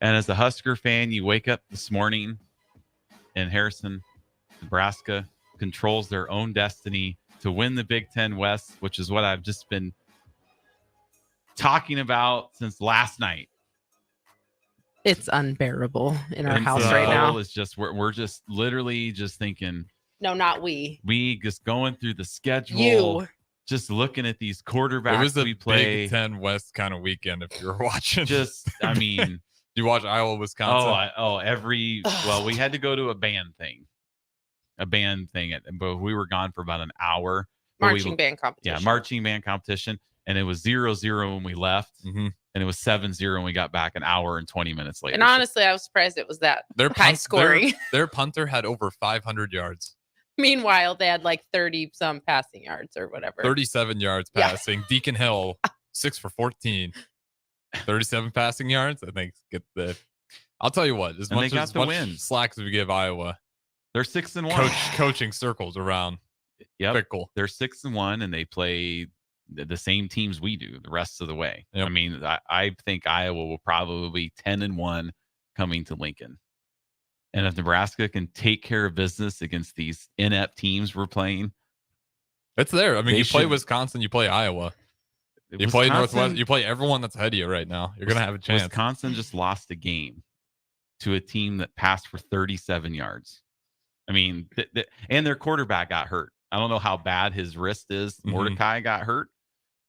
And as a Husker fan, you wake up this morning and Harrison, Nebraska controls their own destiny to win the Big Ten West, which is what I've just been talking about since last night. It's unbearable in our house right now. It's just we're just literally just thinking. No, not we. We just going through the schedule. You. Just looking at these quarterbacks. It was a we play. Big Ten West kind of weekend if you were watching. I mean. You watch Iowa, Wisconsin? Well, we had to go to a band thing. But we were gone for about an hour. Marching band competition. Yeah, marching band competition. And it was 0-0 when we left. Mm-hmm. And it was 7-0 when we got back an hour and 20 minutes later. And honestly, I was surprised it was that high scoring. Their punter had over 500 yards. Meanwhile, they had like 30-some passing yards or whatever. 37 yards passing. Yeah. Deacon Hill, 6 for 14. 37 passing yards. I think I'll tell you what, as much slack as we give Iowa, they're 6-1. Coaching circles around. Yep. Fickle. They're 6-1 and they play the same teams we do the rest of the way. Yep. I mean, I think Iowa will probably be 10-1 coming to Lincoln. And if Nebraska can take care of business against these inept teams we're playing, it's there. I mean, you play Wisconsin, you play Iowa. You play Northwest. You play everyone that's ahead of you right now. You're going to have a chance. Wisconsin just lost a game to a team that passed for 37 yards. I mean, and their quarterback got hurt. I don't know how bad his wrist is. Mm-hmm. Mordecai got hurt.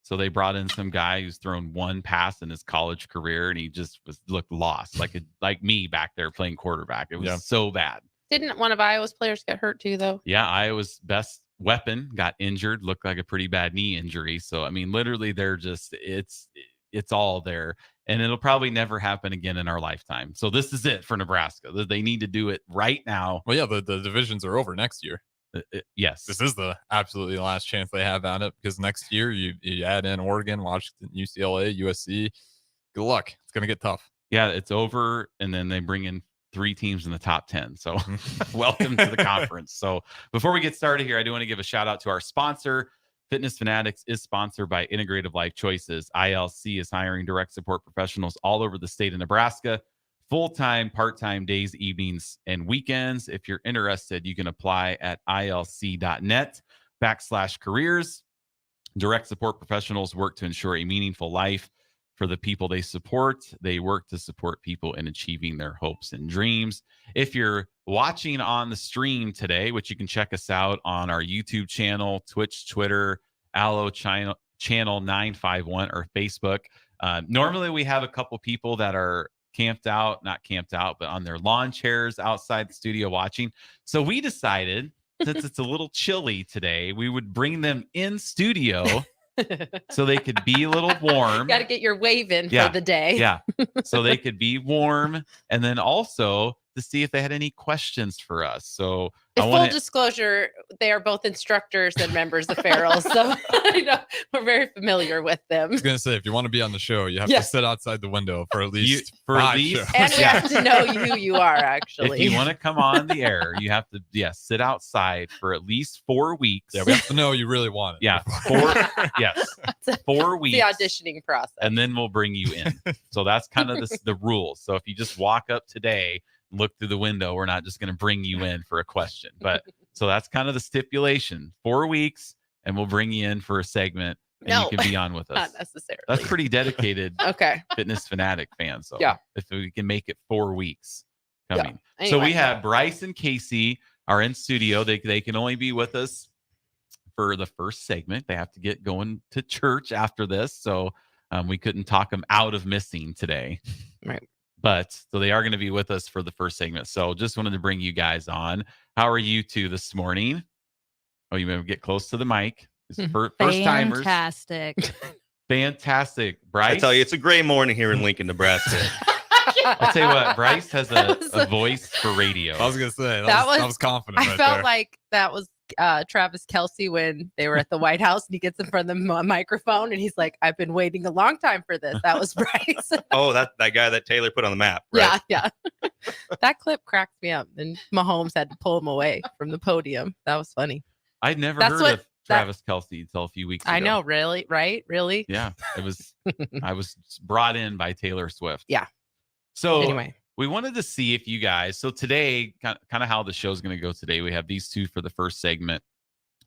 So they brought in some guy who's thrown one pass in his college career, and he just looked lost, like me back there playing quarterback. It was so bad. Didn't one of Iowa's players get hurt too, though? Yeah, Iowa's best weapon got injured, looked like a pretty bad knee injury. So, I mean, literally they're just, it's all there, and it'll probably never happen again in our lifetime. So this is it for Nebraska. They need to do it right now. Well, yeah, the divisions are over next year. Yes. This is the absolutely last chance they have at it, because next year you add in Oregon, Washington, UCLA, USC. Good luck. It's going to get tough. Yeah, it's over, and then they bring in 3 teams in the top 10. So welcome to the conference. So before we get started here, I do want to give a shout out to our sponsor. Fitness Fanatics is sponsored by Integrative Life Choices. ILC is hiring direct support professionals all over the state of Nebraska, full-time, part-time days, evenings, and weekends. If you're interested, you can apply at ilc.net/careers. Direct support professionals work to ensure a meaningful life for the people they support. They work to support people in achieving their hopes and dreams. If you're watching on the stream today, which you can check us out on our YouTube channel, Twitch, Twitter, Allo channel 951, or Facebook. Normally we have a couple people that are not camped out, but on their lawn chairs outside the studio watching. So we decided, since it's a little chilly today, we would bring them in studio so they could be a little warm. Got to get your wave in for the day. Yeah. So they could be warm, and then also to see if they had any questions for us. So full disclosure, they are both instructors and members of Farrell. So we're very familiar with them. I was going to say, if you want to be on the show, you have to sit outside the window for at least five shows. And we have to know who you are, actually. If you want to come on the air, you have to sit outside for at least 4 weeks. Yeah, we have to know you really want it. Yeah, 4 weeks. The auditioning process. And then we'll bring you in. So that's kind of the rules. So if you just walk up today, look through the window, we're not just going to bring you in for a question. But so that's kind of the stipulation. 4 weeks, and we'll bring you in for a segment, and you can be on with us. Not necessarily. That's pretty dedicated. Okay. Fitness Fanatic fans. So if we can make it 4 weeks coming. Yeah. Anyway. So we have Bryce and Casey are in studio. They can only be with us for the first segment. They have to get going to church after this. So we couldn't talk them out of missing today. Right. But so they are going to be with us for the first segment. So just wanted to bring you guys on. How are you two this morning? Oh, you better get close to the mic. First timers. Fantastic. Bryce? I tell you, it's a great morning here in Lincoln, Nebraska. I'll tell you what, Bryce has a voice for radio. I was going to say, I was confident. I felt like that was Travis Kelce when they were at the White House, and he gets in front of the microphone and he's like, I've been waiting a long time for this. That was Bryce. Oh, that guy that Taylor put on the map, right? Yeah. That clip cracked me up, and Mahomes had to pull him away from the podium. That was funny. I'd never heard of Travis Kelce until a few weeks ago. I know, really? Right? Really? Yeah. I was brought in by Taylor Swift. Yeah. So anyway, we wanted to see if you guys, so today, kind of how the show's going to go today, we have these two for the first segment.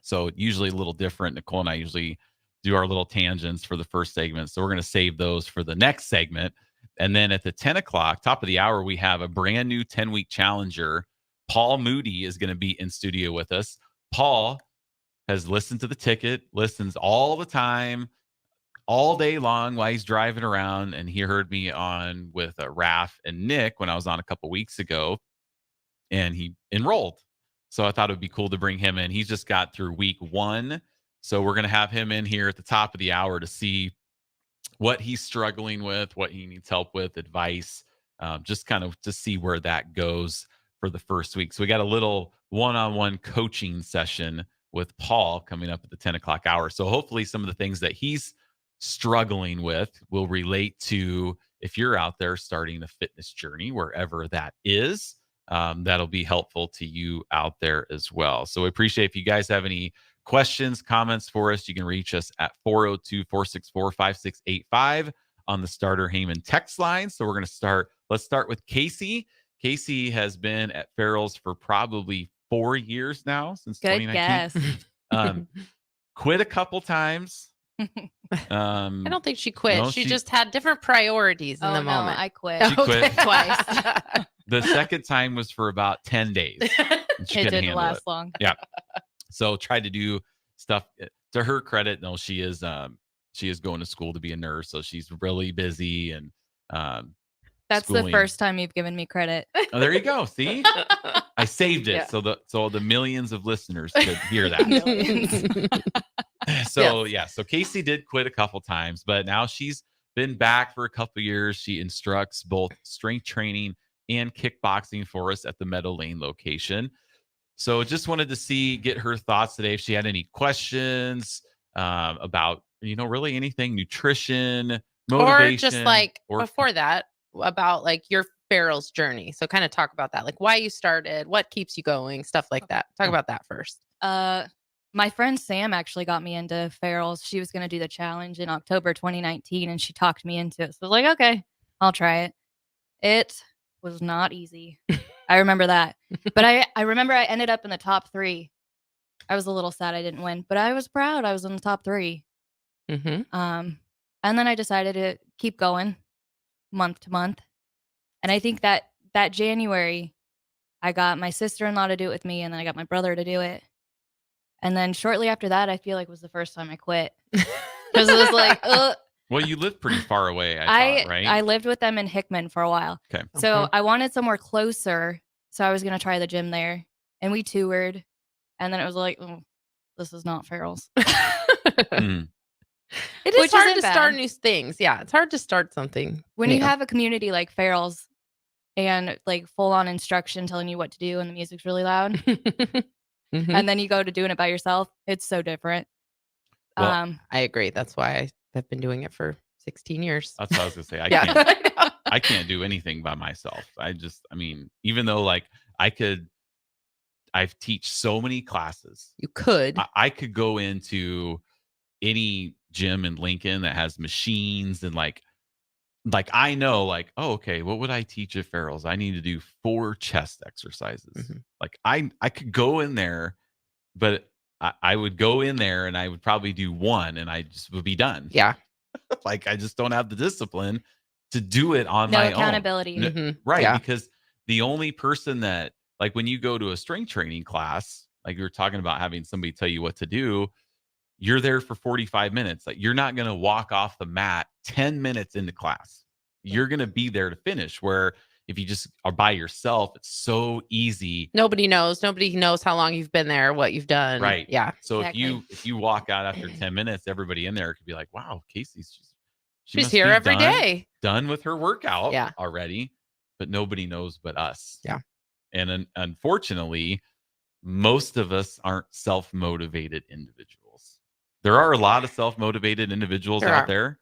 So usually a little different. Nicole and I usually do our little tangents for the first segment. So we're going to save those for the next segment. And then at the 10 o'clock, top of the hour, we have a brand new 10-week challenger. Paul Moody is going to be in studio with us. Paul has listened to the ticket, listens all the time, all day long while he's driving around. And he heard me on with Raph and Nick when I was on a couple weeks ago, and he enrolled. So I thought it would be cool to bring him in. He's just got through week 1. So we're going to have him in here at the top of the hour to see what he's struggling with, what he needs help with, advice, just kind of to see where that goes for the first week. So we got a little one-on-one coaching session with Paul coming up at the 10 o'clock hour. So hopefully some of the things that he's struggling with will relate to if you're out there starting a fitness journey, wherever that is. That'll be helpful to you out there as well. So we appreciate if you guys have any questions, comments for us, you can reach us at 402-464-5685 on the Starter Heyman text line. So we're going to start. Let's start with Casey. Casey has been at Farrell's for probably 4 years now, since Good 2019. guess. Quit a couple times. I don't think she quit. no, she just had different priorities in Oh the no, moment. I quit. She quit. Twice. The second time was for about 10 days. And she It couldn't didn't handle last it. long. So tried to do stuff. To her credit, no, she is going to school to be a nurse, so she's really busy and That's schooling. the first time you've given me credit. Oh, there you go. See, I saved it Yeah. so the millions of listeners could hear that. So so Casey did quit a couple times, but now she's been back for a couple years. She instructs both strength training and kickboxing for us at the Meadow Lane location. So just wanted to get her thoughts today, if she had any questions about, really anything, nutrition, motivation. Or just like before that, about like your Farrell's journey. So kind of talk about that, like why you started, what keeps you going, stuff like that. Talk about that first. My friend Sam actually got me into Farrell's. She was going to do the challenge in October 2019, and she talked me into it. So I was like, okay, I'll try it. It was not easy. I remember that. But I remember I ended up in the top 3. I was a little sad I didn't win, but I was proud I was in the top 3. Mm-hmm. And then I decided to keep going month to month. And I think that January, I got my sister-in-law to do it with me, and then I got my brother to do it. And then shortly after that, I feel like was the first time I quit. Because it was like, ugh. Well, you live pretty far away, I thought, right? I lived with them in Hickman for a while. Okay. So I wanted somewhere closer. So I was going to try the gym there. And we toured. And then it was like, oh, this is not Farrell's. Mm. It is Which hard isn't to start bad. new things. Yeah, it's hard to start something. When new. you have a community like Farrell's and like full on instruction telling you what to do and the music's really loud, Mhm. and then you go to doing it by yourself, it's so different. Well, I agree. That's why I've been doing it for 16 years. That's what I was gonna say. I Yeah. can't. I know. I can't do anything by myself. Even though like I've teach so many classes. You could. I could go into any gym in Lincoln that has machines and like I know like, oh, okay, what would I teach at Farrell's? I need to do 4 chest exercises. Mhm. Like I could go in there, but I would go in there and I would probably do 1 and I just would be done. Yeah. Like I just don't have the discipline to do it on No my accountability. own. Mhm. Right. Yeah. Because the only person that, like when you go to a strength training class, like you were talking about having somebody tell you what to do, you're there for 45 minutes. Like you're not going to walk off the mat 10 minutes into class. You're going to be there to finish. Where if you just are by yourself, it's so easy. Nobody knows how long you've been there, what you've done. Right. Yeah. So Exactly. if you walk out after 10 minutes, everybody in there could be like, wow, Casey's she She's must here be every done- day. done with her workout Yeah. already, but nobody knows but us. Yeah. And unfortunately, most of us aren't self-motivated individuals. There are a lot of self-motivated individuals There out are. there.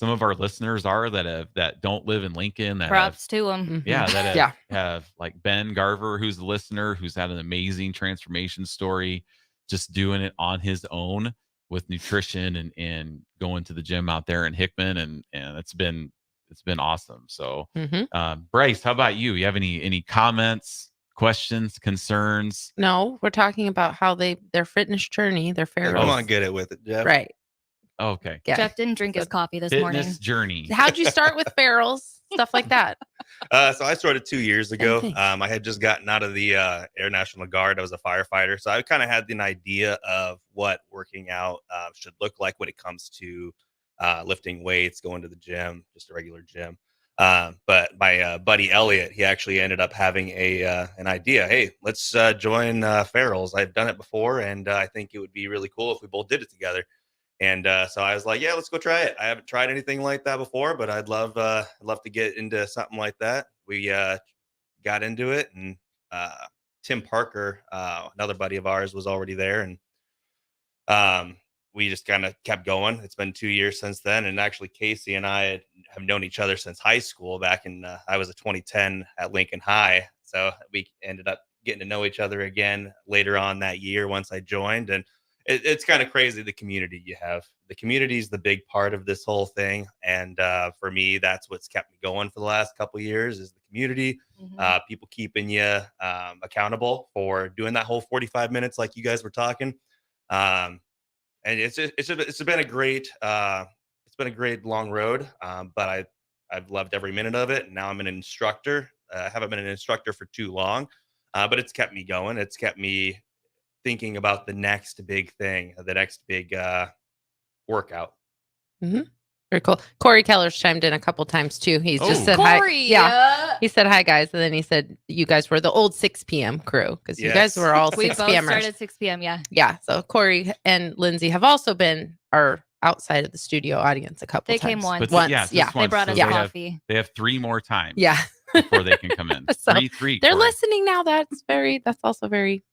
Some of our listeners are that don't live in Lincoln, that have, Props to them. that have like Ben Garver, who's a listener, who's had an amazing transformation story, just doing it on his own with nutrition and going to the gym out there in Hickman. And it's been it's been awesome. So, Bryce, how about you? You have any comments, questions, concerns? No, we're talking about how their fitness journey, their Come Farrell's. on, get it with it, Jeff. Right. Okay. Yeah. Jeff didn't drink his coffee this morning. Fitness journey. How'd you start with Farrell's? Stuff like that. So I started 2 years ago. thing. I had just gotten out of the Air National Guard. I was a firefighter. So I kind of had an idea of what working out should look like when it comes to lifting weights, going to the gym, just a regular gym. But my buddy Elliot, he actually ended up having an idea. Hey, let's join Farrell's. I've done it before, and I think it would be really cool if we both did it together. And so I was like, yeah, let's go try it. I haven't tried anything like that before, but I'd love to get into something like that. We got into it, and Tim Parker, another buddy of ours, was already there, and we just kind of kept going. It's been 2 years since then, and actually Casey and I have known each other since high school. Back in I was a 2010 at Lincoln High, so we ended up getting to know each other again later on that year once I joined. And it's kind of crazy, the community you have. The community is the big part of this whole thing, and for me, that's what's kept me going for the last couple of years is the community. People keeping you accountable for doing that whole 45 minutes like you guys were talking. And it's been a great long road, but I've loved every minute of it. And now I'm an instructor. I haven't been an instructor for too long, but it's kept me going. It's kept me thinking about the next big thing, the next big workout. Very cool. Corey Keller's chimed in a couple times too. He's just said Corey, hi. Yeah. He said hi, guys. And then he said you guys were the old 6 p.m. crew because you guys were all 6 we both p.m. started 6 p.m. Yeah. Yeah. So Corey and Lindsay have also been our outside of the studio audience a couple They times. came once. But Yeah. just They brought us So coffee. They have 3 more times. Yeah. Before they can come in. So, three. They're Corey. listening now. That's also very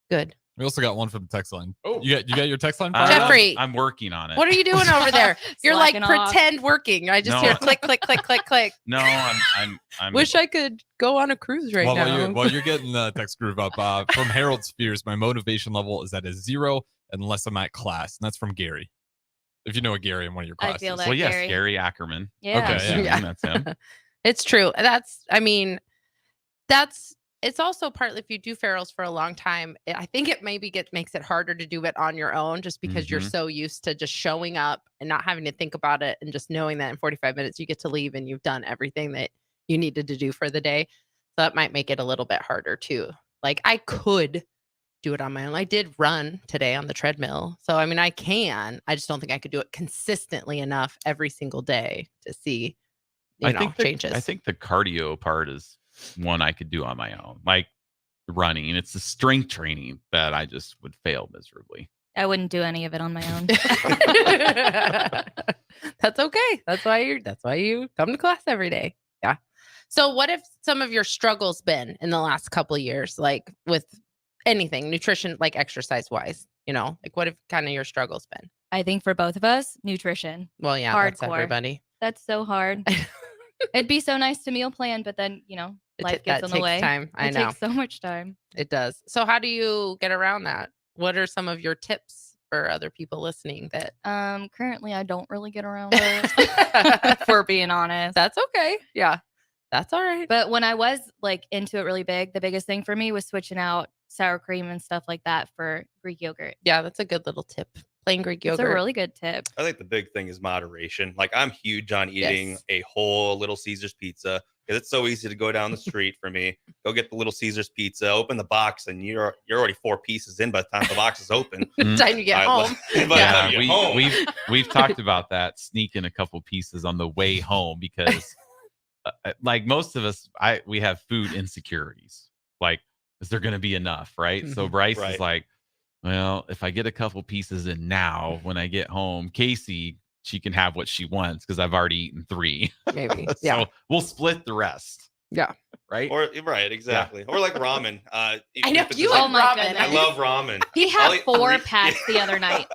good. We also got one from the text line. Oh. You got your text line fired up? Jeffrey. I'm working on it. What are you doing over there? You're like Slacking off. pretend working. I just No. hear click, click, click, click, click. No, I'm Wish I could go on a cruise right now. While you're getting the text groove up, from Harold Spears, my motivation level is at a 0 unless I'm at class. And that's from Gary. If you know a Gary in one of your I classes. feel that. Well, yes, Gary. Gary Ackerman. Yeah. Okay, yeah. That's him. It's true. It's also partly if you do Farrell's for a long time, I think it maybe makes it harder to do it on your own just because you're so used to just showing up and not having to think about it and just knowing that in 45 minutes you get to leave and you've done everything that you needed to do for the day. So that might make it a little bit harder too. Like I could do it on my own. I did run today on the treadmill. So, I mean, I just don't think I could do it consistently enough every single day to see, changes. I think the cardio part is one I could do on my own, like running. It's the strength training that I just would fail miserably. I wouldn't do any of it on my own. That's okay. That's why you come to class every day. Yeah. So what have some of your struggles been in the last couple of years, like with anything, nutrition, like exercise wise, like what have kind of your struggles been? I think for both of us, nutrition. Well, yeah, that's Hardcore. everybody. That's so hard. It'd be so nice to meal plan, but then, life gets in the way. Time. I it know. takes so much time. It does. So how do you get around that? What are some of your tips for other people listening that Currently I don't really get around it. For being honest. That's okay. Yeah. That's all right. But when I was like into it really big, the biggest thing for me was switching out sour cream and stuff like that for Greek yogurt. Yeah, that's a good little tip. Plain Greek yogurt. It's a really good tip. I think the big thing is moderation. Like I'm huge on eating a whole Little Caesars pizza because it's so easy to go down the street for me. Go get the Little Caesars pizza, open the box, and you're already 4 pieces in by the time the box is open. By the time you get home. We've talked about that, sneaking a couple pieces on the way home because like most of us, we have food insecurities. Like, is there going to be enough? Right. So Bryce is like, well, if I get a couple pieces in now, when I get home, Casey, she can have what she wants because I've already eaten 3. Maybe. So we'll split the rest. Yeah. Right. Right. Exactly. Yeah. Or like ramen. I know you oh like my ramen. goodness. I love ramen. He had 4 packs the other night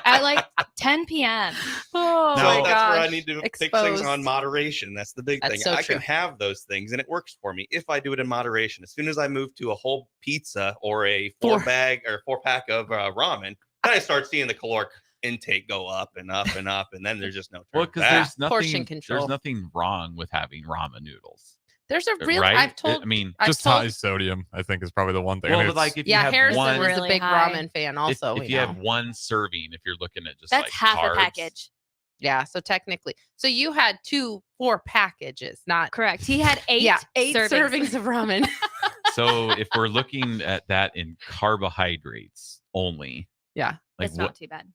at like 10 p.m. Oh so my that's gosh. where I need to pick things on moderation. That's the big thing. So I true. can have those things and it works for me if I do it in moderation. As soon as I move to a whole pizza or a 4-pack of ramen, then I start seeing the caloric intake go up and up and up, and then there's just no Well, turning because back. Portion control. there's nothing wrong with having ramen noodles. There's a real. Right? I've told. I mean, I've just told, high sodium, I think, is probably the one thing. well, I mean, but like if you yeah, have Harrison one, was a really big high. ramen fan. Also, if you have one serving, if you're looking at just That's like half carbs, a package. Yeah, so technically, so you had 4 packages, not Correct. He had 8. yeah, 8 servings. servings of ramen. So if we're looking at that in carbohydrates only, Yeah, like It's not too bad.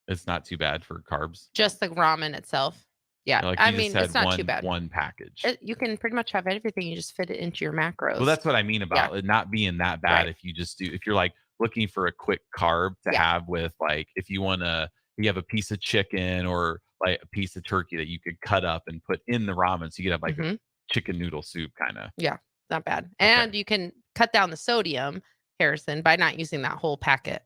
it's not too bad for carbs. just the ramen itself. Yeah, Like I you mean, just had it's not too bad. one package. You can pretty much have everything. You just fit it into your macros. Well, that's what I mean about it not being that bad. Right. If you just if you're like looking for a quick carb to Yeah. have with like, if you have a piece of chicken or like a piece of turkey that you could cut up and put in the ramen. So you could have like a chicken noodle soup kind of. not bad. And you can cut down the sodium, Harrison, by not using that whole packet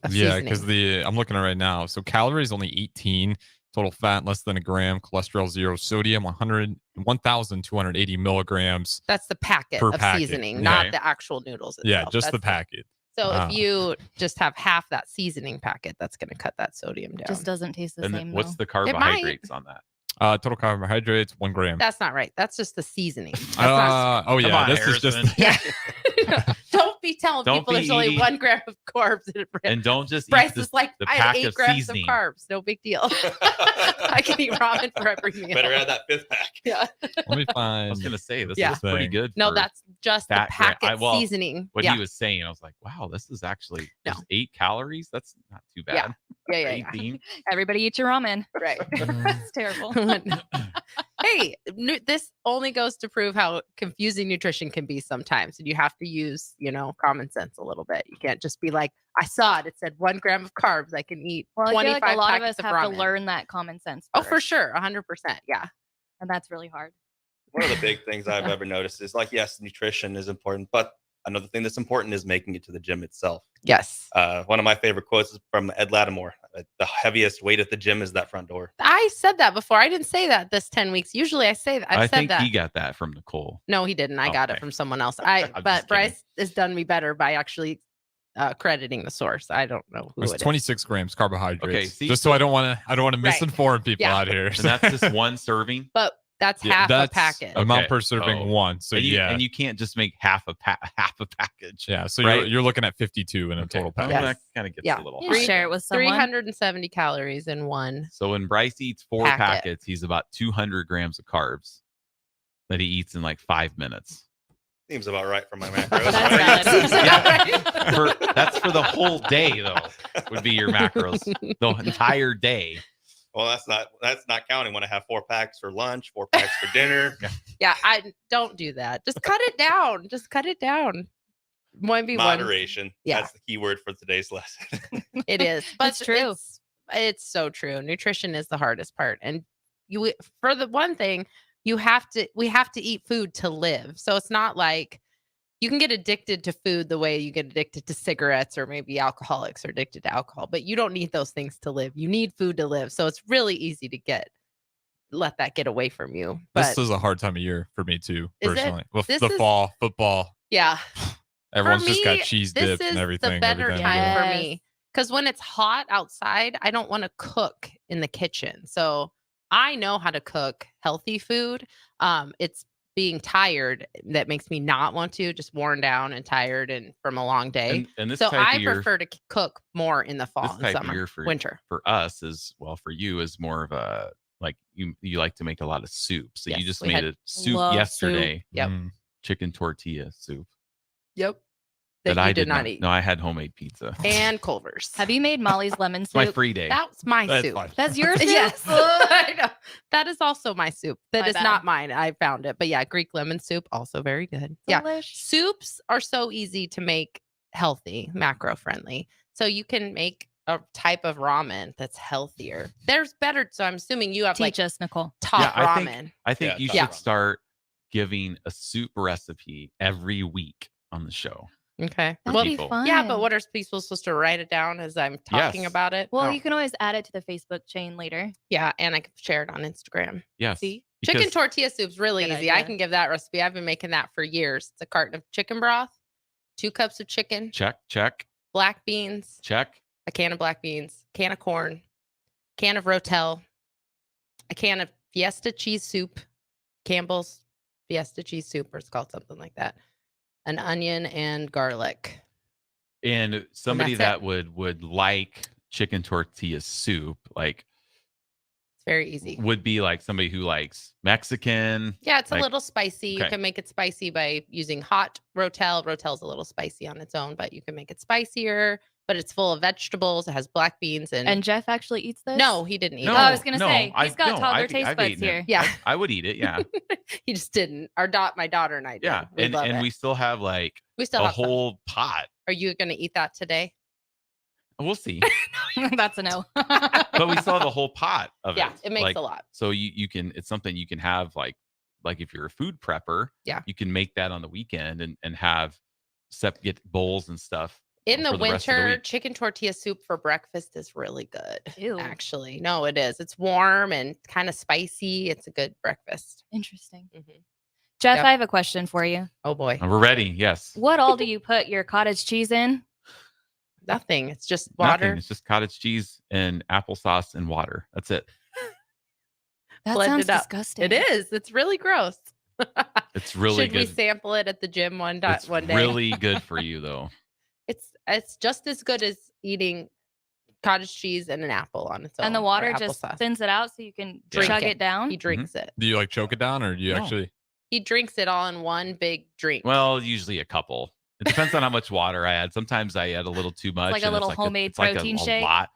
of Yeah, seasoning. because I'm looking at it right now. So calories only 18, total fat less than a gram, cholesterol 0, sodium 1,280 milligrams. That's the packet per of packet. seasoning, Okay. not the actual noodles itself. Yeah, just the That's packet. So Wow. if you just have half that seasoning packet, that's going to cut that sodium down. Just doesn't taste the And same. then what's though. the carbohydrates on that? Total carbohydrates 1 gram. That's not right. That's just the seasoning. That's not, Oh yeah, Come on, this is just Harrison. yeah. Don't be telling Don't people be there's only eating- 1 gram of carbs in it. And don't just Bryce eat is like, the I have pack 8 of grams seasoning. of carbs. No big deal. I can eat ramen for every meal. Better add that 5th pack. Yeah. let me I find. was gonna say this Yeah. is pretty good. No, for that's just the fat gra- packet well, seasoning. what yeah. he was saying. I was like, wow, this is actually No. just 8 calories. That's not too Yeah. bad. Yeah. 18. Everybody eat your ramen. Right. It's terrible. Hey, this only goes to prove how confusing nutrition can be sometimes. And you have to use, common sense a little bit. You can't just be like, I saw it. It said 1 gram of carbs. I can eat Well, I 25 feel like a lot of us packets have ramen. to learn that common sense. Oh, for first, sure. 100%. Yeah. and that's really hard. One of the big things I've ever noticed is like, yes, nutrition is important, but another thing that's important is making it to the gym itself. Yes. One of my favorite quotes is from Ed Lattimore. The heaviest weight at the gym is that front door. I said that before. I didn't say that this 10 weeks. Usually I say that. I I've said think that. he got that from Nicole. No, he didn't. I got it Okay. from someone else. I'm But just Bryce has done me better by actually crediting the source. I don't know who It's it is. 26 grams carbohydrates. Okay, see- just so I don't want to Right. misinform people Yeah. out here. And that's just one serving. But that's Yeah, half that's a packet. amount Okay. per serving Oh. one. So and you, yeah, and you can't just make half a package. yeah. So right? you're looking at 52 in a total Well, package. Yes. that kind of gets Yeah. a little You high. share it with someone. 370 calories in one. So when Bryce eats 4 Packet. packets, he's about 200 grams of carbs that he eats in like 5 minutes. Seems about right for my macros. That's valid. Yeah. That's for the whole day, though. Would be your macros the entire day. Well, that's not counting when I have 4 packs for lunch, 4 packs for dinner. Yeah, I don't do that. Just cut it down. Just cut it down. 1v1. Moderation. Yeah. That's the key word for today's lesson. It is. But It's true. It's so true. Nutrition is the hardest part. And for the one thing, we have to eat food to live. So it's not like you can get addicted to food the way you get addicted to cigarettes, or maybe alcoholics are addicted to alcohol, but you don't need those things to live. You need food to live. So it's really easy to let that get away from you. But This is a hard time of year for me too, Is it? personally. With This the is- fall, football, yeah, everyone's just got me, cheese this dips is and everything. the better everything. time Yeah. for me, because when it's hot outside, I don't want to cook in the kitchen. So I know how to cook healthy food. It's being tired that makes me not want to, just worn down and tired and from a long day. And this So type I of year, prefer to cook more in the fall this and type of summer, year for winter. for us is, well, for you is more of a, like, you like to make a lot of soup. So Yes, you just we made had- a soup Love yesterday, Yep. chicken tortilla soup Yep. That you I did not eat. No, I had homemade pizza. And Culver's. Have you made Molly's lemon It's my soup? free day. That's my That's soup. fine. That's your soup? Yes. I know. That is also my soup. That My is bad. not mine. I found it. But yeah, Greek lemon soup, also very good. Yeah. Delish. Soups are so easy to make healthy, macro friendly. So you can make a type of ramen that's healthier. There's better. So I'm assuming you have like Teach us, Nicole. top Yeah, ramen. I think Yeah, you top should ramen. start giving a soup recipe every week on the show. Okay. That'd Well, be people. fun. yeah, but what are people supposed to write it down as I'm talking Yes. about it? Well, No. you can always add it to the Facebook chain later. Yeah, and I can share it on Instagram. Yes. See, because- chicken tortilla soup's really Good easy. I idea. can give that recipe. I've been making that for years. It's a carton of chicken broth, 2 cups of chicken, Check, check, black beans, check. a can of black beans, can of corn, can of Rotel, a can of Fiesta cheese soup, Campbell's Fiesta cheese soup, or it's called something like that, an onion and garlic. And somebody that would like chicken tortilla soup, like it's very easy, would be like somebody who likes Mexican. Yeah, it's like, a little spicy. okay. You can make it spicy by using hot Rotel. Rotel's a little spicy on its own, but you can make it spicier. But it's full of vegetables. It has black beans And Jeff actually eats this? No, he didn't eat No, it. Oh, I was gonna no, say he's got toddler taste I've buds eaten here. it. Yeah. I would eat it. Yeah. He just didn't. My daughter and I did. Yeah. We love it. We still have like We still a have some. whole pot. Are you going to eat that today? We'll see. That's a no. But we still have a whole pot of it. Yeah, it makes like, a lot. So you can, it's something you can have like if you're a food prepper, Yeah. you can make that on the weekend and have get bowls and stuff. In the for the rest of the winter, week. chicken tortilla soup for breakfast is really good. Ew. Actually, no, it is. It's warm and kind of spicy. It's a good breakfast. Interesting. Mhm. Jeff, Yep. I have a question for you. Oh boy, And we're ready. Yes. What all do you put your cottage cheese in? nothing. It's just water. Nothing. It's just cottage cheese and applesauce and water. That's it. That Blend sounds it up. disgusting. It is. It's really gross. It's really Should good. we sample it at the gym one day? It's really good for you though. It's just as good as eating cottage cheese and an apple on its own. And the or water just applesauce. thins it out so you can Drink chug it. it down. He drinks it. Do you like choke it down or do you No. actually? He drinks it all in one big drink. Well, usually a couple. It depends on how much water I add. Sometimes I add a little too much. like a and little it's homemade it's like protein a shake? lot.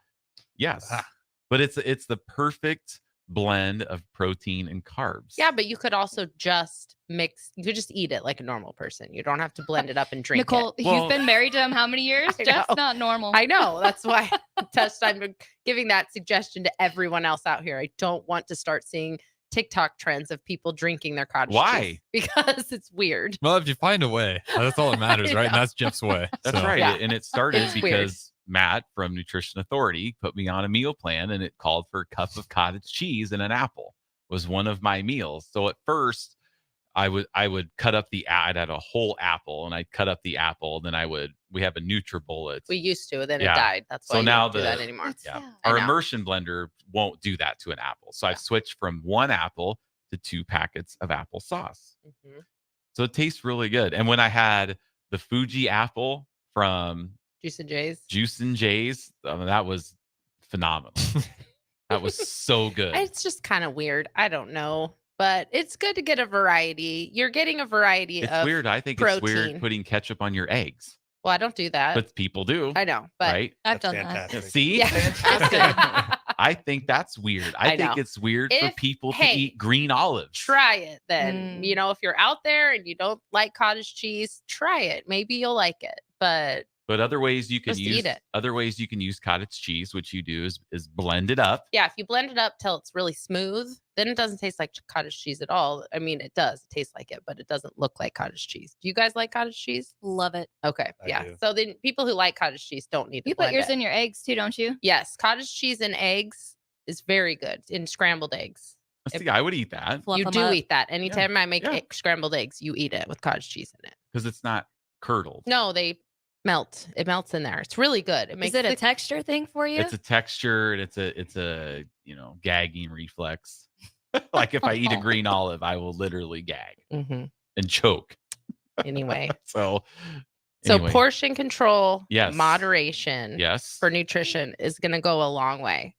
Yes. Ah. But it's the perfect blend of protein and carbs. Yeah, but you could also just mix. You could just eat it like a normal person. You don't have to blend it up and drink Nicole, it. Well- you've been married to him how many years? I Jeff's know. not normal. I know. That's why I'm giving that suggestion to everyone else out here. I don't want to start seeing TikTok trends of people drinking their cottage Why? cheese because it's weird. Well, if you find a way, that's all that matters, I right? And know. that's Jeff's way. That's So, right. Yeah. And it started It's weird. because Matt from Nutrition Authority put me on a meal plan and it called for a cup of cottage cheese and an apple was one of my meals. So at first I would cut up I'd had a whole apple and I'd cut up the apple. Then we have a NutriBullet. We used to, then Yeah. it died. That's So why you now don't do that anymore. That's Yeah. sad. I Our know. immersion blender won't do that to an apple. So I've switched from one apple to 2 packets of applesauce. Mhm. So it tastes really good. And when I had the Fuji apple from Juice and J's. Juice and J's, that was phenomenal. That was so good. It's just kind of weird. I don't know, but it's good to get a variety. You're getting a variety It's of. weird. I think it's protein. weird putting ketchup on your eggs, Well, I don't do that. but people do, I know, but right? I've That's done that. fantastic. See, yeah, That's good. I think that's weird. I I think know. it's weird for If- people to hey, eat green olives. try it then. Mm. You know, if you're out there and you don't like cottage cheese, try it. Maybe you'll like it. But But other ways you can Just use eat it. other ways you can use cottage cheese, which you do is blend it up. yeah, if you blend it up till it's really smooth, then it doesn't taste like cottage cheese at all. I mean, it does. It tastes like it, but it doesn't look like cottage cheese. Do you guys like cottage cheese? Love it. Okay. I yeah. do. So then people who like cottage cheese don't need to You put blend yours it. in your eggs too, don't you? Yes, cottage cheese and eggs is very good in scrambled eggs. See, I would eat that Fluff you 'em do up. eat that. Anytime I make Yeah. scrambled eggs, you eat it with cottage cheese in it. because it's not curdled. No, they melt. It melts in there. It's really good. It makes Is it a the- texture thing for you? It's a texture and it's a gagging reflex. Like if I eat a green olive, I will literally gag Mhm. and choke. Anyway, So so anyway, portion control, Yes. moderation yes. for nutrition is going to go a long way.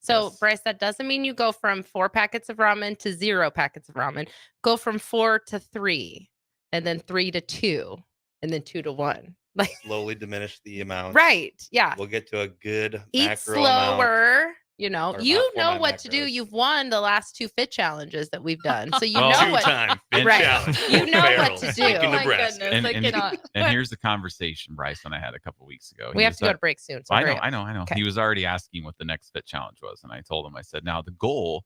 So, Yes. Bryce, that doesn't mean you go from 4 packets of ramen to 0 packets of ramen. Go from 4 to 3, and then 3 to 2, and then 2 to 1. Like, Slowly diminish the amount. right. Yeah. We'll get to a good Eat macro amount. slower. You or know, about you four know nine what to do. macros. You've won the last 2 fit challenges that we've done. So you Well, know what. Two-time fit Right. challenge. You know what Barrels, to do. Lincoln, Oh my Nebraska. goodness. I cannot. And here's the conversation Bryson and I had a couple weeks ago. We He have was to go like- to break soon. So I hurry know, up. I know. Okay. He was already asking what the next fit challenge was. And I told him, I said, now the goal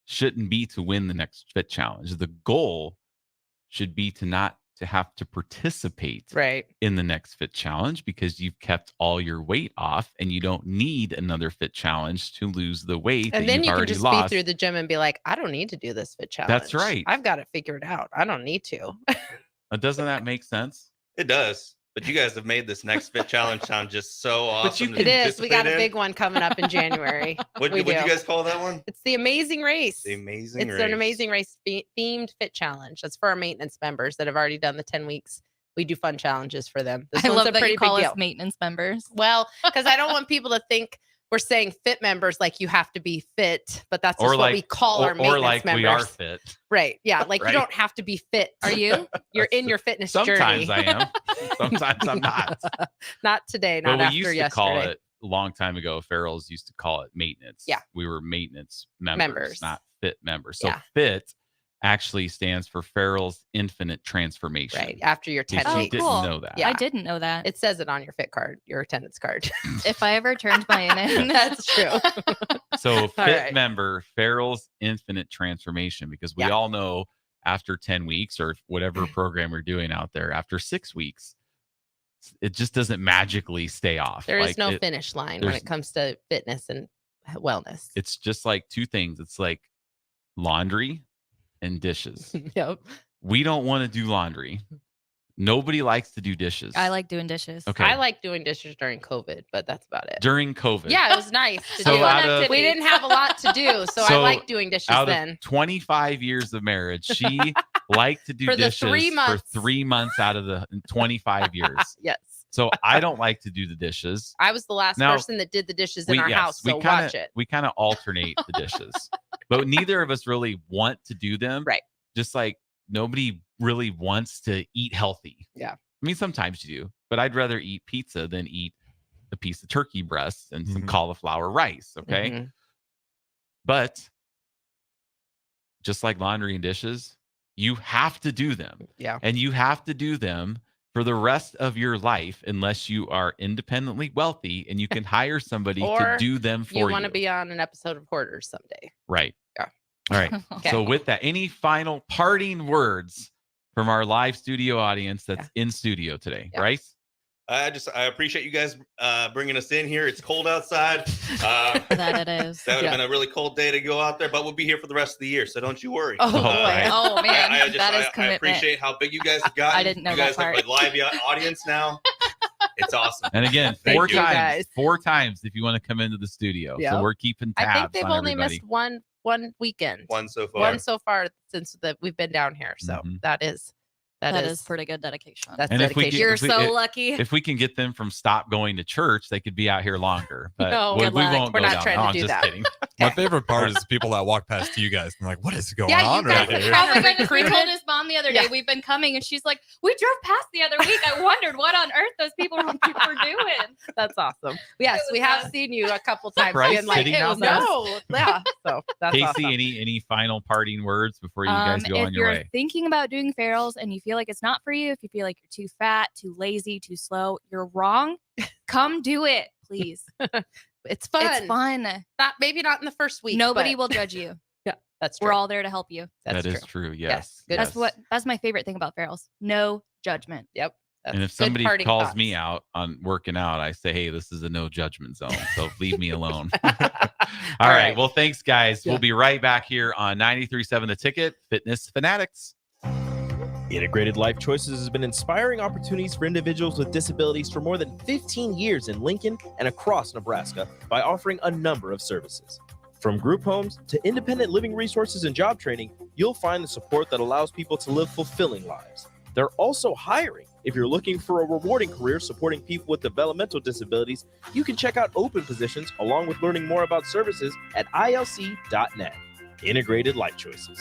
shouldn't be to win the next fit challenge. The goal should be to not to have to participate Right. in the next fit challenge because you've kept all your weight off and you don't need another fit challenge to lose the weight And that then you've you can already just lost. be through the gym and be like, I don't need to do this fit challenge. That's right. I've got it figured out. I don't need to. Doesn't that make sense? It does. But you guys have made this next fit challenge sound just so awesome. It is. We got a big one coming up in January. What'd you guys call that one? It's the Amazing Race. The Amazing Race. It's an Amazing Race themed fit challenge. That's for our maintenance members that have already done the 10 weeks. We do fun challenges for them. I love that you call us maintenance members. Well, because I don't want people to think we're saying fit members like you have to be fit, but that's just what we call our maintenance members. We are fit. Right. Yeah. Like you don't have to be fit. Are you? You're in your fitness journey. Sometimes I am. Sometimes I'm not. Not today. Not after yesterday. We used to call it a long time ago. Farrell's used to call it maintenance. Yeah. We were maintenance members. Not fit members. So yeah. Fit actually stands for Farrell's Infinite Transformation. Right. After your 10 weeks. You didn't know that. Yeah. I didn't know that. It says it on your fit card, your attendance card. If I ever turned mine in. That's true. So fit member, Farrell's Infinite Transformation, because we all know after 10 weeks or whatever program we're doing out there, after 6 weeks, it just doesn't magically stay off. There is no finish line when it comes to fitness and wellness. It's just like two things. It's like laundry and dishes. Yep. We don't want to do laundry. Nobody likes to do dishes. I like doing dishes. Okay. I like doing dishes during COVID, but that's about it. During COVID. Yeah, it was nice to do. We didn't have a lot to do, so I like doing dishes out then. Of 25 years of marriage, she liked to do for dishes 3 months. For 3 months out of the 25 years. Yes. So I don't like to do the dishes. I was the last person that did the dishes in our house, so watch it. We kind of alternate the dishes, but neither of us really want to do them. Right. Just like nobody really wants to eat healthy. Yeah. I mean, sometimes you do, but I'd rather eat pizza than eat a piece of turkey breast and some cauliflower rice. Okay. Mm-hmm. But just like laundry and dishes, you have to do them. Yeah. And you have to do them for the rest of your life unless you are independently wealthy and you can hire somebody to do them for you. You want to be on an episode of Hoarders someday. Right. Yeah. All right. Okay. So with that, any final parting words from our live studio audience that's in studio today, Bryce? I appreciate you guys bringing us in here. It's cold outside. That it is. That would have been a really cold day to go out there, but we'll be here for the rest of the year, so don't you worry. Oh, oh man, that is commitment. I appreciate how big you guys have gotten. I didn't know you guys that part. have a live audience now. It's awesome. And again, four times if you want to come into the studio. Yep. So we're keeping tabs. I think they've only everybody. missed one weekend. One so far since we've been down here. So that is pretty good dedication. That's and dedication. You're so lucky. If we can get them from stop going to church, they could be out here longer. But no, we won't We're go not down. trying to do I'm just that. kidding. My favorite part is people that walk past you guys and like, what is going on right here? Oh my goodness, we told his mom the other day we've been coming, and she's like, we drove past the other week. I wondered what on earth those people were doing. That's awesome. Yes, we have seen you a couple times. Bryce like, sitting out there? there? Yeah. So that's Casey, awesome. any final parting words before you guys go on your way? If you're thinking about doing Farrell's and you feel like it's not for you, if you feel like you're too fat, too lazy, too slow, you're wrong. Come do it, please. It's fun. It's fun. Maybe not in the first week. Nobody will judge you. Yeah, that's true. We're all there to help you. That is true. Yes. Good. That's my favorite thing about Farrell's. No judgment. Yep. And if somebody calls me out on working out, I say, hey, this is a no judgment zone. So leave me alone. All right. Well, thanks, guys. We'll be right back here on 93.7 The Ticket, Fitness Fanatics. Integrated Life Choices has been inspiring opportunities for individuals with disabilities for more than 15 years in Lincoln and across Nebraska by offering a number of services. From group homes to independent living resources and job training, you'll find the support that allows people to live fulfilling lives. They're also hiring. If you're looking for a rewarding career supporting people with developmental disabilities, you can check out open positions along with learning more about services at ilc.net. Integrated Life Choices.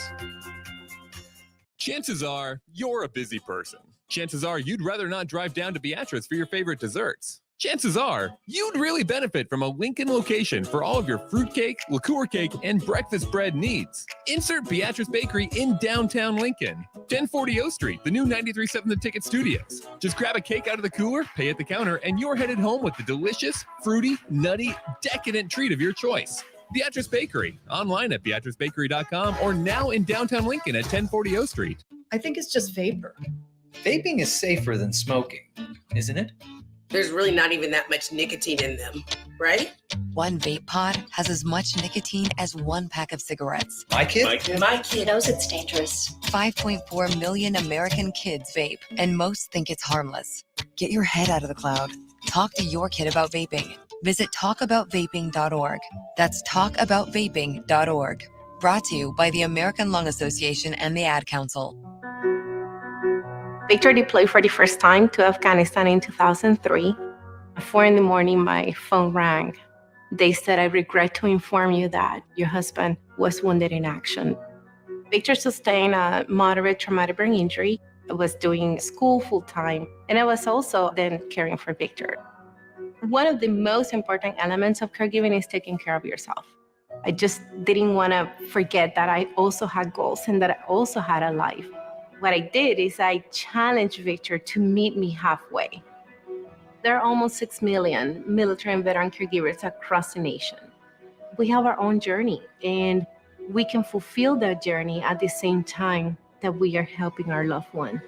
Chances are you're a busy person. Chances are you'd rather not drive down to Beatrice for your favorite desserts. Chances are you'd really benefit from a Lincoln location for all of your fruitcake, liqueur cake, and breakfast bread needs. Insert Beatrice Bakery in downtown Lincoln, 1040 O Street, the new 93.7 The Ticket Studios. Just grab a cake out of the cooler, pay at the counter, and you're headed home with the delicious, fruity, nutty, decadent treat of your choice. Beatrice Bakery, online at beatricebakery.com or now in downtown Lincoln at 1040 O Street. I think it's just vapor. Vaping is safer than smoking, isn't it? There's really not even that much nicotine in them, right? One vape pod has as much nicotine as one pack of cigarettes. My kid knows it's dangerous. 5.4 million American kids vape, and most think it's harmless. Get your head out of the cloud. Talk to your kid about vaping. Visit talkaboutvaping.org. That's talkaboutvaping.org. Brought to you by the American Lung Association and the Ad Council. Victor deployed for the first time to Afghanistan in 2003. At 4 a.m, my phone rang. They said, "I regret to inform you that your husband was wounded in action." Victor sustained a moderate traumatic brain injury. I was doing school full-time, and I was also then caring for Victor. One of the most important elements of caregiving is taking care of yourself. I just didn't want to forget that I also had goals and that I also had a life. What I did is I challenged Victor to meet me halfway. There are almost 6 million military and veteran caregivers across the nation. We have our own journey, and we can fulfill that journey at the same time that we are helping our loved one.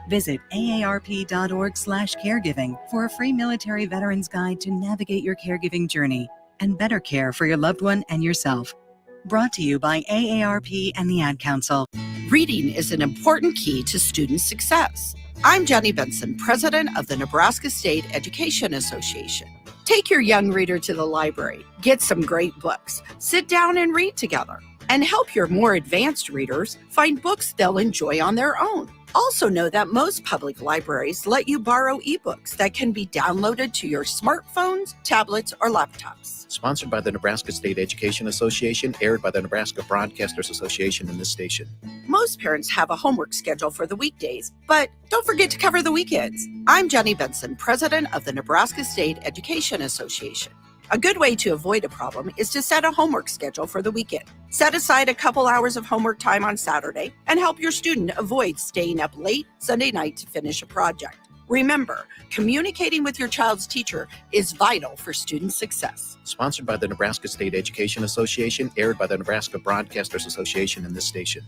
Visit aarp.org/caregiving for a free military veterans guide to navigate your caregiving journey and better care for your loved one and yourself. Brought to you by AARP and the Ad Council. Reading is an important key to student success. I'm Jenny Benson, president of the Nebraska State Education Association. Take your young reader to the library, get some great books, sit down and read together, and help your more advanced readers find books they'll enjoy on their own. Also know that most public libraries let you borrow ebooks that can be downloaded to your smartphones, tablets, or laptops. Sponsored by the Nebraska State Education Association, aired by the Nebraska Broadcasters Association in this station. Most parents have a homework schedule for the weekdays, but don't forget to cover the weekends. I'm Jenny Benson, president of the Nebraska State Education Association. A good way to avoid a problem is to set a homework schedule for the weekend. Set aside a couple hours of homework time on Saturday and help your student avoid staying up late Sunday night to finish a project. Remember, communicating with your child's teacher is vital for student success. Sponsored by the Nebraska State Education Association, aired by the Nebraska Broadcasters Association in this station.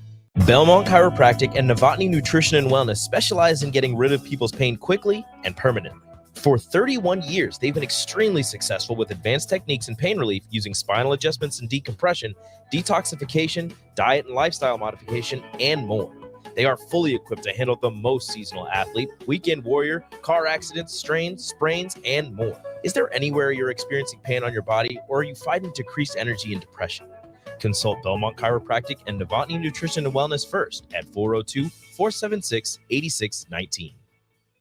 Belmont Chiropractic and Novotny Nutrition and Wellness specialize in getting rid of people's pain quickly and permanently. For 31 years, they've been extremely successful with advanced techniques in pain relief using spinal adjustments and decompression, detoxification, diet and lifestyle modification, and more. They are fully equipped to handle the most seasonal athlete, weekend warrior, car accidents, strains, sprains, and more. Is there anywhere you're experiencing pain on your body, or are you fighting decreased energy and depression? Consult Belmont Chiropractic and Novotny Nutrition and Wellness first at 402-476-8619.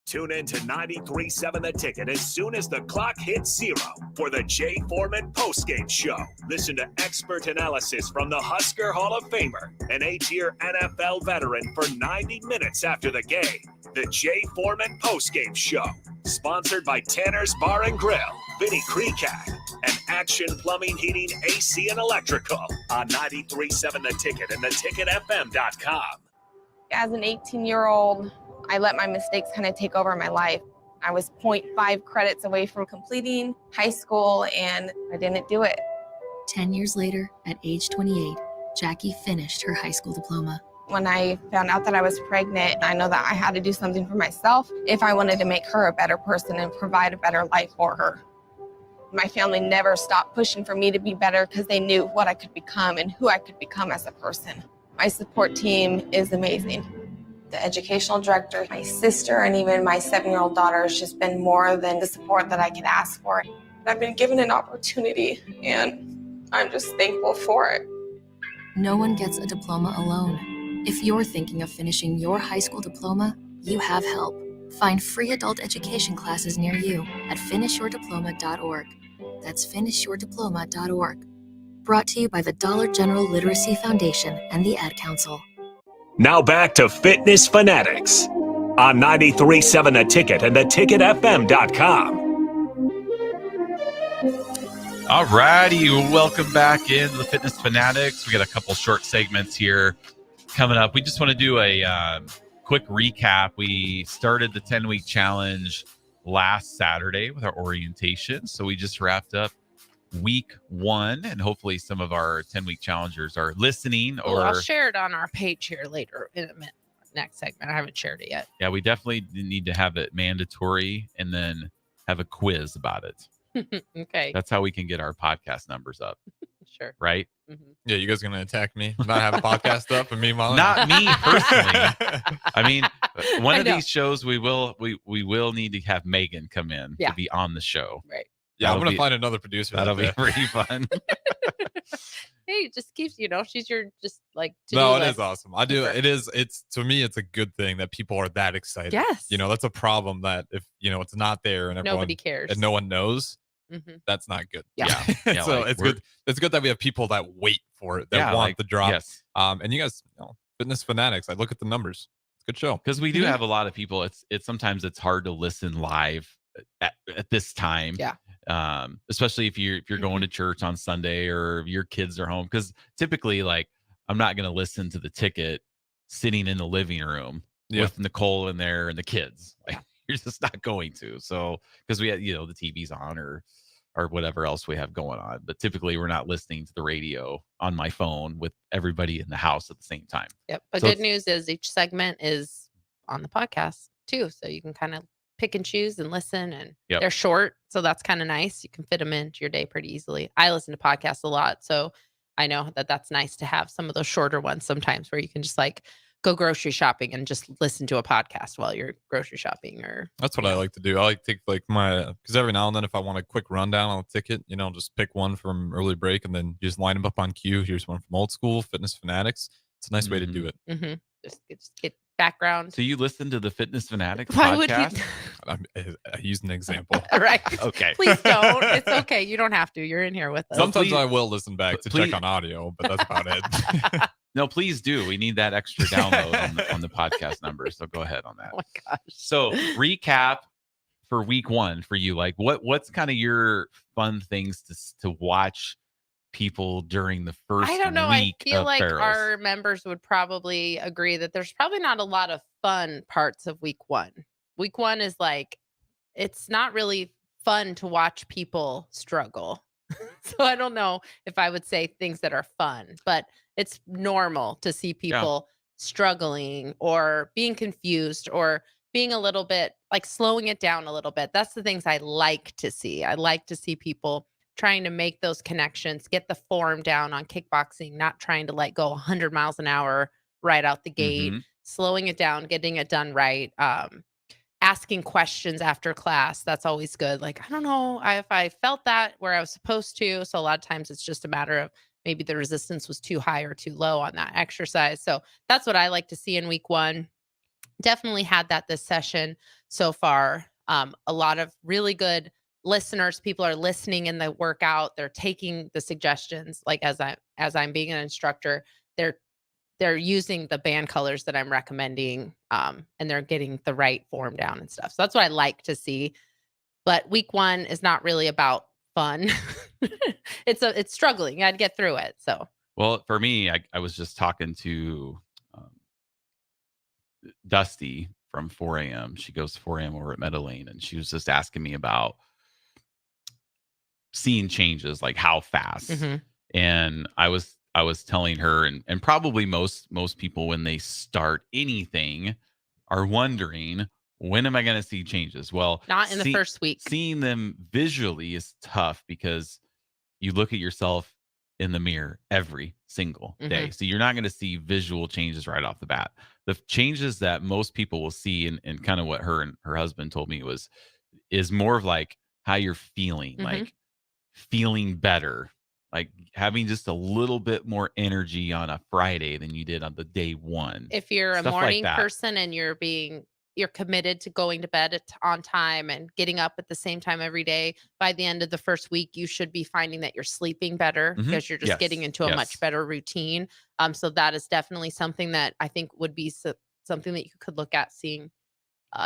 Tune in to 93.7 The Ticket as soon as the clock hits 0 for the Jay Foreman postgame show. Listen to expert analysis from the Husker Hall of Famer, an 8-year NFL veteran, for 90 minutes after the game. The Jay Foreman postgame show, sponsored by Tanner's Bar and Grill, Vinny Kreekak, and Action Plumbing, Heating, AC, and Electrical on 93.7 The Ticket and theticketfm.com. As an 18-year-old, I let my mistakes kind of take over my life. I was 0.5 credits away from completing high school, and I didn't do it. 10 years later, at age 28, Jackie finished her high school diploma. When I found out that I was pregnant, I know that I had to do something for myself if I wanted to make her a better person and provide a better life for her. My family never stopped pushing for me to be better because they knew what I could become and who I could become as a person. My support team is amazing. The educational director, my sister, and even my 7-year-old daughter has just been more than the support that I could ask for. I've been given an opportunity, and I'm just thankful for it. No one gets a diploma alone. If you're thinking of finishing your high school diploma, you have help. Find free adult education classes near you at finishyourdiploma.org. That's finishyourdiploma.org. Brought to you by the Dollar General Literacy Foundation and the Ad Council. Now back to Fitness Fanatics on 93.7 The Ticket and theticketfm.com. All righty, welcome back into the Fitness Fanatics. We got a couple short segments here coming up. We just want to do a quick recap. We started the 10-week challenge last Saturday with our orientation, so we just wrapped up week 1, and hopefully some of our 10-week challengers are listening. Or I'll share it on our page here later in a minute. Next segment. I haven't shared it yet. Yeah, we definitely need to have it mandatory and then have a quiz about it. Okay. That's how we can get our podcast numbers up. Sure. Right? Yeah, you guys gonna attack me? Not have a podcast up and me, Molly? Not me personally. I mean, one of these shows we will need to have Megan come in to be on the show. Right. Yeah, I'm gonna find another producer. That'll be pretty fun. Hey, it just keeps, she's your just like no, it is awesome. I do. It's to me, it's a good thing that people are that excited. Yes. That's a problem that if it's not there and nobody cares and no one knows, that's not good. Yeah. So it's good. It's good that we have people that wait for it, that want the drop. Yes. And you guys, Fitness Fanatics. I look at the numbers. It's a good show because we do have a lot of people. It's sometimes it's hard to listen live at this time. Yeah. Especially if you're going to church on Sunday or your kids are home, because typically, like, I'm not going to listen to the ticket sitting in the living room with Nicole in there and the kids. Like, you're just not going to. So because we have the TV's on or whatever else we have going on, but typically we're not listening to the radio on my phone with everybody in the house at the same time. Yep. But good news is each segment is on the podcast too, so you can kind of pick and choose and listen, and they're short, so that's kind of nice. You can fit them into your day pretty easily. I listen to podcasts a lot, so I know that that's nice to have some of those shorter ones sometimes where you can just like go grocery shopping and just listen to a podcast while you're grocery shopping. Or that's what I like to do. I like to take like because every now and then if I want a quick rundown on a ticket, just pick one from early break and then just line them up on cue. Here's one from old school Fitness Fanatics. It's a nice way to do it. Just get background. So you listen to the Fitness Fanatics Why podcast? I used an example. Right. Okay. Please don't. It's okay. You don't have to. You're in here with us. Sometimes I will listen back to check on audio, but that's about it. No, please do. We need that extra download on the podcast number. So go ahead on that. Oh my gosh. So recap for week 1 for you. Like what's kind of your fun things to watch people during the first I don't know. week I feel of like Ferals? our members would probably agree that there's probably not a lot of fun parts of week 1. Week 1 is like, it's not really fun to watch people struggle. So I don't know if I would say things that are fun, but it's normal to see people struggling or being confused or being a little bit like slowing it down a little bit. That's the things I like to see. I like to see people trying to make those connections, get the form down on kickboxing, not trying to like go 100 miles an hour right out the gate, slowing it down, getting it done right. Asking questions after class. That's always good. Like, I don't know if I felt that where I was supposed to. So a lot of times it's just a matter of maybe the resistance was too high or too low on that exercise. So that's what I like to see in week 1. Definitely had that this session so far. A lot of really good listeners. People are listening in the workout. They're taking the suggestions. Like as I'm being an instructor, they're using the band colors that I'm recommending, and they're getting the right form down and stuff. So that's what I like to see. But week 1 is not really about fun. It's struggling. You got to get through it. So, well, for me, I was just talking to Dusty from 4 a.m. She goes to 4 a.m. over at Meadow Lane, and she was just asking me about seeing changes, like how fast. And I was telling her, and probably most people when they start anything are wondering, when am I going to see changes? Well, not in the first week. Seeing them visually is tough because you look at yourself in the mirror every single day. So you're not going to see visual changes right off the bat. The changes that most people will see, and kind of what her and her husband told me is more of like how you're feeling, like feeling better. Like having just a little bit more energy on a Friday than you did on the day 1. If you're a Stuff morning like person and you're committed to going to bed on time and getting up at the same time every day, by the end of the first week, you should be finding that you're sleeping better because you're just getting into a much better routine. So that is definitely something that I think would be something that you could look at seeing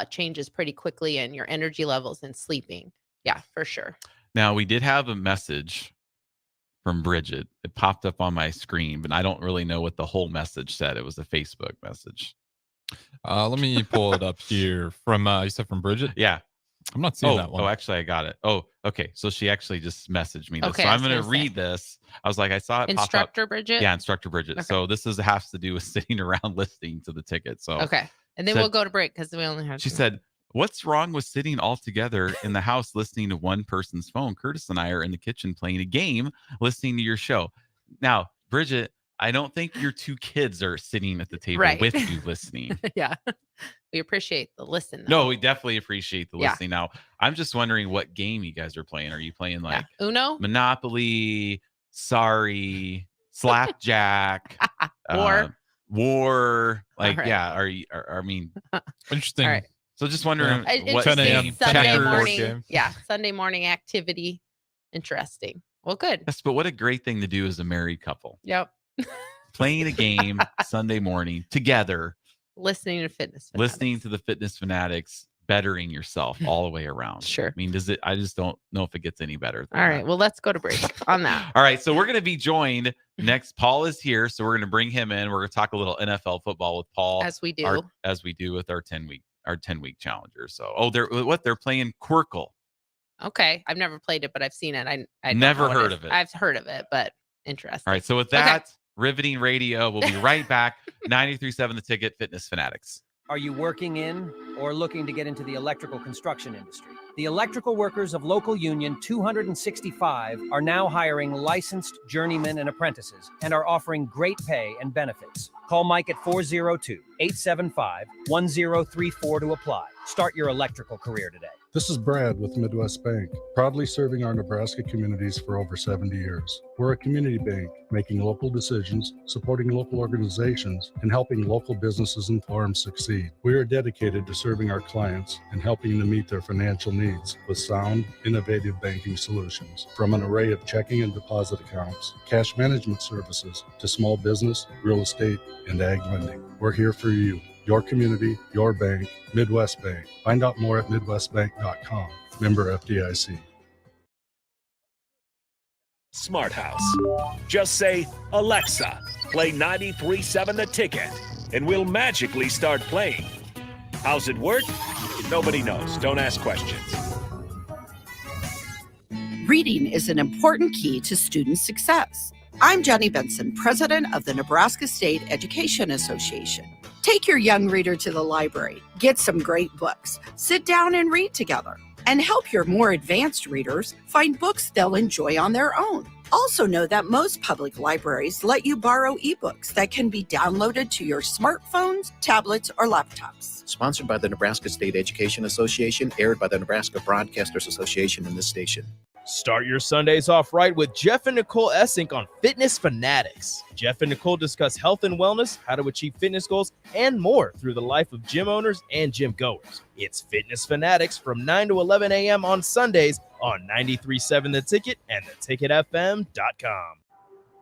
changes pretty quickly in your energy levels and sleeping. Yeah, for sure. Now, we did have a message from Bridget. It popped up on my screen, but I don't really know what the whole message said. It was a Facebook message. Let me pull it up here from you said from Bridget. Yeah, I'm not seeing that one. Oh, actually, I got it. Oh, okay. So she actually just messaged me this. Okay, so I'm going to read this. I was like, I saw it. Instructor pop up. Bridget. Yeah, Instructor Bridget. Okay. So this has to do with sitting around listening to the ticket. So okay, and then we'll go to break because we only have. She said, "What's wrong with sitting all together in the house listening to one person's phone? Curtis and I are in the kitchen playing a game, listening to your show. Now, Bridget, I don't think your two kids are sitting at the table Right. with you listening. Yeah. We appreciate the listen, though. No, we definitely appreciate the Yeah. listening. Now, I'm just wondering what game you guys are playing. Are you playing like Uno? Monopoly, Sorry, Slapjack, War? Like, right. yeah. I mean, Interesting. All right. So just wondering what 10 a.m. game. Sunday Checkers. morning. Game. Yeah. Sunday morning activity. Interesting. Well, good. Yes, but what a great thing to do as a married couple. Yep. Playing a game Sunday morning together, Listening to fitness. listening to the Fitness Fanatics, bettering yourself all the way around. Sure. I mean, I just don't know if it gets any better. All right. Well, let's go to break on that. All right. So we're going to be joined next. Paul is here. So we're going to bring him in. We're going to talk a little NFL football with Paul. As we do. As we do with our 10-week challenger. So, they're playing Quirkle. Okay. I've never played it, but I've seen it. I don't Never know what heard of it. I've heard of it, but interesting. All right. So with that, riveting radio, we'll be right back. 93.7 The Ticket, Fitness Fanatics. Are you working in or looking to get into the electrical construction industry? The electrical workers of Local Union 265 are now hiring licensed journeymen and apprentices and are offering great pay and benefits. Call Mike at 402-875-1034 to apply. Start your electrical career today. This is Brad with Midwest Bank, proudly serving our Nebraska communities for over 70 years. We're a community bank, making local decisions, supporting local organizations, and helping local businesses and farms succeed. We are dedicated to serving our clients and helping them meet their financial needs with sound, innovative banking solutions. From an array of checking and deposit accounts, cash management services, to small business, real estate, and ag lending. We're here for you. Your community, your bank, Midwest Bank. Find out more at midwestbank.com. Member FDIC. Smart House. Just say, Alexa, play 93.7 The Ticket, and we'll magically start playing. How's it work? Nobody knows. Don't ask questions. Reading is an important key to student success. I'm Jenny Benson, president of the Nebraska State Education Association. Take your young reader to the library, get some great books, sit down and read together, and help your more advanced readers find books they'll enjoy on their own. Also know that most public libraries let you borrow ebooks that can be downloaded to your smartphones, tablets, or laptops. Sponsored by the Nebraska State Education Association, aired by the Nebraska Broadcasters Association in this station. Start your Sundays off right with Jeff and Nicole Essink on Fitness Fanatics. Jeff and Nicole discuss health and wellness, how to achieve fitness goals, and more through the life of gym owners and gym goers. It's Fitness Fanatics from 9 to 11 a.m. on Sundays on 93.7 The Ticket and theticketfm.com.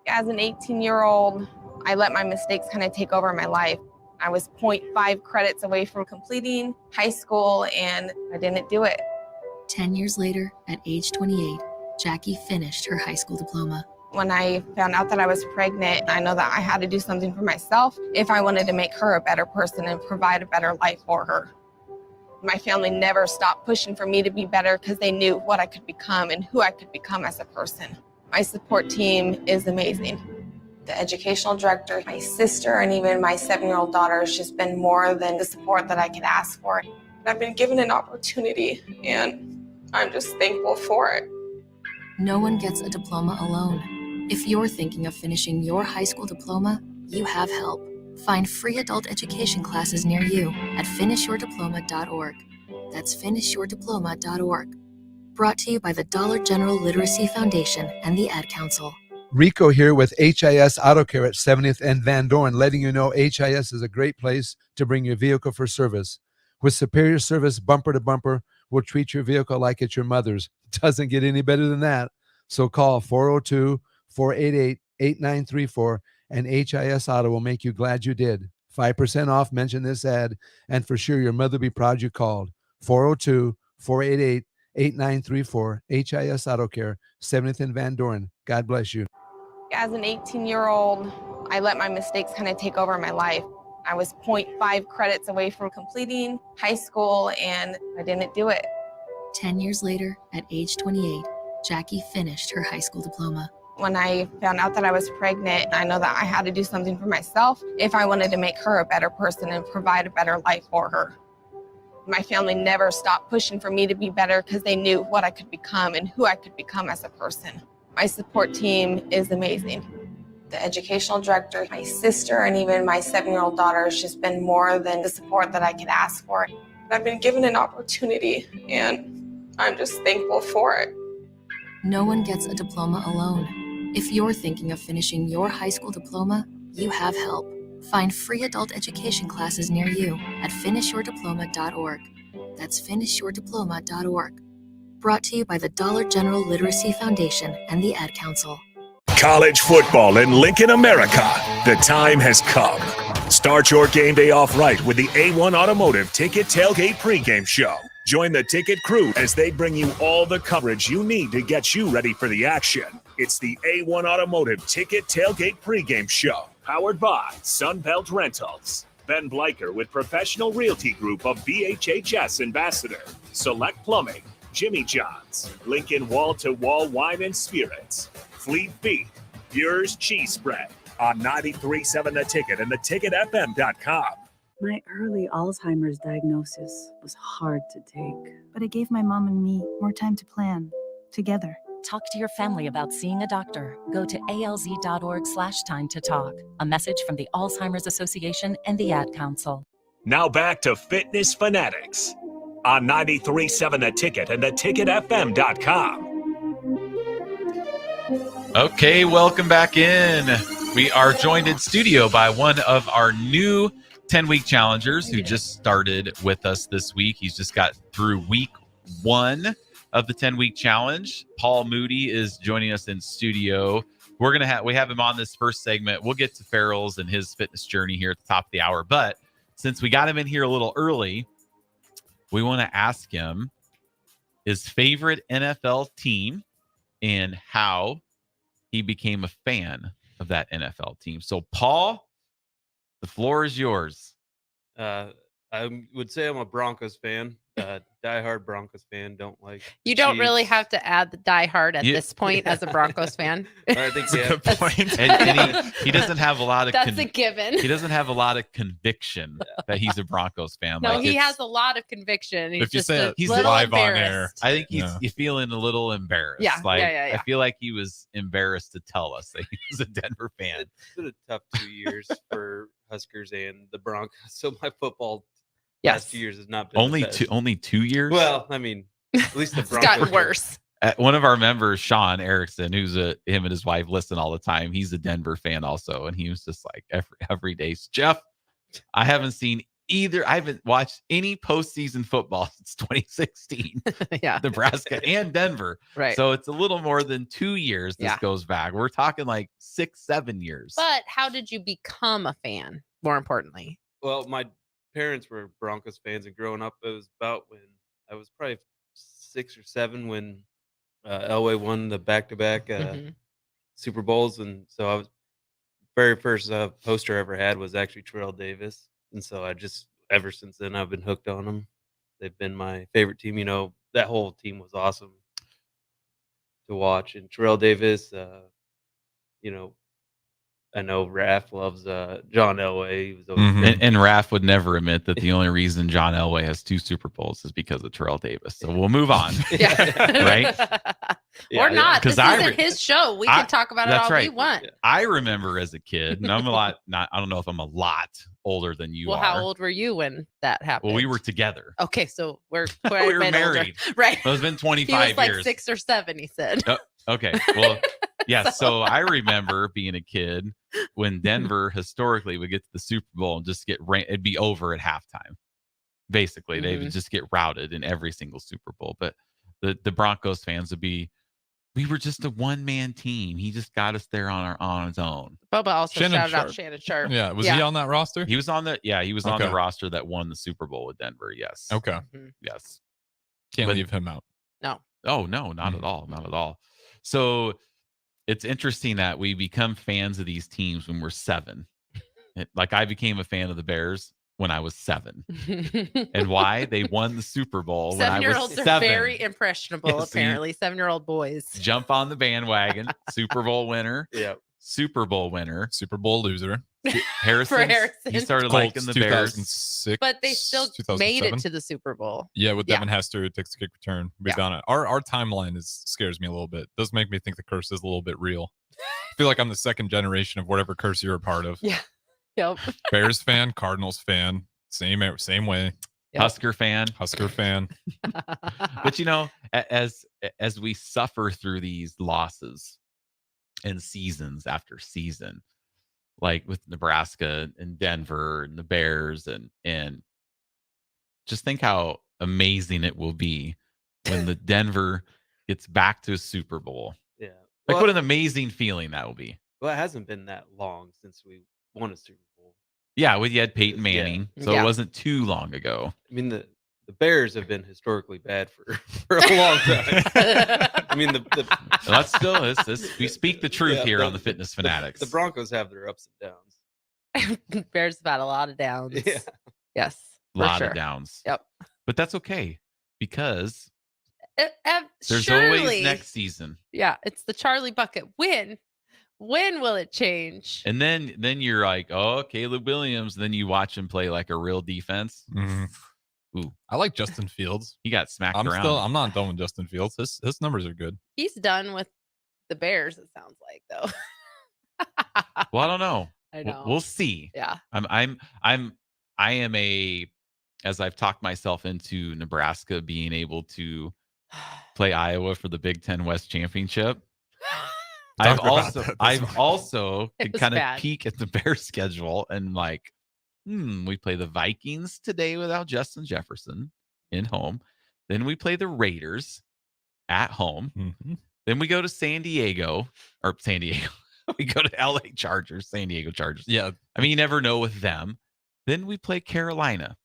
As an 18-year-old, I let my mistakes kind of take over my life. I was 0.5 credits away from completing high school, and I didn't do it. 10 years later, at age 28, Jackie finished her high school diploma. When I found out that I was pregnant, I know that I had to do something for myself if I wanted to make her a better person and provide a better life for her. My family never stopped pushing for me to be better because they knew what I could become and who I could become as a person. My support team is amazing. The educational director, my sister, and even my 7-year-old daughter has just been more than the support that I could ask for. I've been given an opportunity, and I'm just thankful for it. No one gets a diploma alone. If you're thinking of finishing your high school diploma, you have help. Find free adult education classes near you at finishyourdiploma.org. That's finishyourdiploma.org. Brought to you by the Dollar General Literacy Foundation and the Ad Council. Rico here with HIS Auto Care at 70th and Van Dorn, letting you know HIS is a great place to bring your vehicle for service. With superior service bumper to bumper, we'll treat your vehicle like it's your mother's. Doesn't get any better than that. So call 402-488-8934 and HIS Auto will make you glad you did. 5% off, mention this ad, and for sure your mother will be proud you called. 402-488-8934, HIS Auto Care, 70th and Van Dorn. God bless you. As an 18-year-old, I let my mistakes kind of take over my life. I was 0.5 credits away from completing high school, and I didn't do it. 10 years later, at age 28, Jackie finished her high school diploma. When I found out that I was pregnant, I know that I had to do something for myself if I wanted to make her a better person and provide a better life for her. My family never stopped pushing for me to be better because they knew what I could become and who I could become as a person. My support team is amazing. The educational director, my sister, and even my 7-year-old daughter has just been more than the support that I could ask for. I've been given an opportunity, and I'm just thankful for it. No one gets a diploma alone. If you're thinking of finishing your high school diploma, you have help. Find free adult education classes near you at finishyourdiploma.org. That's finishyourdiploma.org. Brought to you by the Dollar General Literacy Foundation and the Ad Council. College football in Lincoln, America. The time has come. Start your game day off right with the A1 Automotive Ticket Tailgate pregame show. Join the ticket crew as they bring you all the coverage you need to get you ready for the action. It's the A1 Automotive Ticket Tailgate pregame show, powered by Sunbelt Rentals. Ben Bleicher with Professional Realty Group of BHHS Ambassador, Select Plumbing, Jimmy John's, Lincoln Wall-to-Wall Wine and Spirits, Fleet Feet, Bureau's Cheese Spread on 93.7 The Ticket and theticketfm.com. My early Alzheimer's diagnosis was hard to take, but it gave my mom and me more time to plan together. Talk to your family about seeing a doctor. Go to alz.org/time to talk. A message from the Alzheimer's Association and the Ad Council. Now back to Fitness Fanatics on 93.7 The Ticket and theticketfm.com. Okay, welcome back in. We are joined in studio by one of our new 10-week challengers who just started with us this week. He's just got through week 1 of the 10-week challenge. Paul Moody is joining us in studio. We have him on this first segment. We'll get to Farrell's and his fitness journey here at the top of the hour. But since we got him in here a little early, we want to ask him his favorite NFL team and how he became a fan of that NFL team. So, Paul, the floor is yours. I would say I'm a Broncos fan. Diehard Broncos fan. Don't like. You don't Chiefs. really have to add the diehard at this point as a Broncos fan. I think yeah. Good point. And he doesn't have a lot of. That's a given. He doesn't have a lot of conviction that he's a Broncos fan. No, like he has a lot of conviction. He's If you just say a he's little live on embarrassed. air, I think he's feeling a little embarrassed. Yeah, like, yeah. I feel like he was embarrassed to tell us that he was a Denver fan. It's been a tough 2 years for Huskers and the Broncos. So my football last 2 years has not been Only the best. 2 years. Well, I mean, at least the It's Broncos gotten worse. One of our members, Sean Erickson, who's him and his wife listen all the time. He's a Denver fan also, and he was just like every day. Jeff, I haven't watched any postseason football since 2016. Yeah, Nebraska and Denver. Right. So it's a little more than 2 years. This Yeah. goes back. We're talking like 6-7 years. But how did you become a fan? More importantly, Well, my parents were Broncos fans, and growing up, it was about when I was probably 6 or 7 when Elway won the back-to-back Super Bowls, and so I was very first poster I ever had was actually Terrell Davis, and so I just ever since then I've been hooked on them. They've been my favorite team. You know, that whole team was awesome to watch, and Terrell Davis, you know. I know Raph loves John Elway. He was always And Raph would never admit that the only reason John Elway has 2 Super Bowls is because of Terrell Davis. So we'll move on. Right? Or not. This Because isn't his show. We can talk about it all we want. I remember as a kid, and I'm I don't know if I'm a lot older than you Well, are. how old were you when that happened? Well, we were together. Okay, so we're We were older. married. Right. Well, it's been 25 He was like years. 6 or 7, he said. Oh, okay. Well, yeah. So I remember being a kid when Denver historically would get to the Super Bowl and just it'd be over at halftime. Basically, they would just get routed in every single Super Bowl. But the Broncos fans would be, we were just a one-man team. He just got us there on his own. Bubba also Shannon shouted out Sharp. Shannon Sharp. Yeah, was he on that roster? He was on the on the Okay. roster that won the Super Bowl with Denver. Yes. Okay. Yes. Can't But- leave him out. No. Oh no, not at all, not at all. So it's interesting that we become fans of these teams when we're 7. Like I became a fan of the Bears when I was 7. And why? They won the Super Bowl when I was 7-year-olds 7. are very impressionable, Yes, you- apparently. 7-year-old boys. Jump on the bandwagon. Super Bowl winner. Yeah. Super Bowl winner. Super Bowl loser. Harrison. Harrison. He started Colts, liking the Bears. 2006, But they still made it 2007. to the Super Bowl. Yeah, with Yeah. Devin Hester, who takes a kick return. We've done it. Our timeline scares me a little bit. Does make me think the curse is a little bit real. feel like I'm the second generation of whatever curse you're a part of. Yeah. Yep. Bears fan, Cardinals fan, same way. Yep. Husker fan. But as we suffer through these losses and seasons after season, like with Nebraska and Denver and the Bears, and just think how amazing it will be when the Denver gets back to a Super Bowl. Yeah. Like, Well, what an amazing feeling that will be. Well, it hasn't been that long since we won a Super Bowl. Yeah, you had Peyton Manning, so Yeah. it wasn't too long ago. I mean, the Bears have been historically bad for a long time. I mean, That's still we speak the truth Yeah, here on the Fitness Fanatics. The Broncos have their ups and downs. Bears have had a lot of downs. Yeah. Yes. A lot for of sure. downs. Yep. But that's okay because there's surely, always next season. Yeah, it's the Charlie bucket. When will it change? And then you're like, oh, Caleb Williams. And then you watch him play like a real defense. Ooh, I like Justin Fields. He got smacked around. I'm not done with Justin Fields. His numbers are good. He's done with the Bears, it sounds like, though. Well, I don't know. I know. We'll see. Yeah. I am as I've talked myself into Nebraska being able to play Iowa for the Big Ten West Championship. I've also It could was kind of bad. peek at the Bears schedule and like, we play the Vikings today without Justin Jefferson in home. Then we play the Raiders at home. Mm-hmm. Then we go to San Diego. We go to LA Chargers, San Diego Chargers. Yeah. I mean, you never know with them. Then we play Carolina.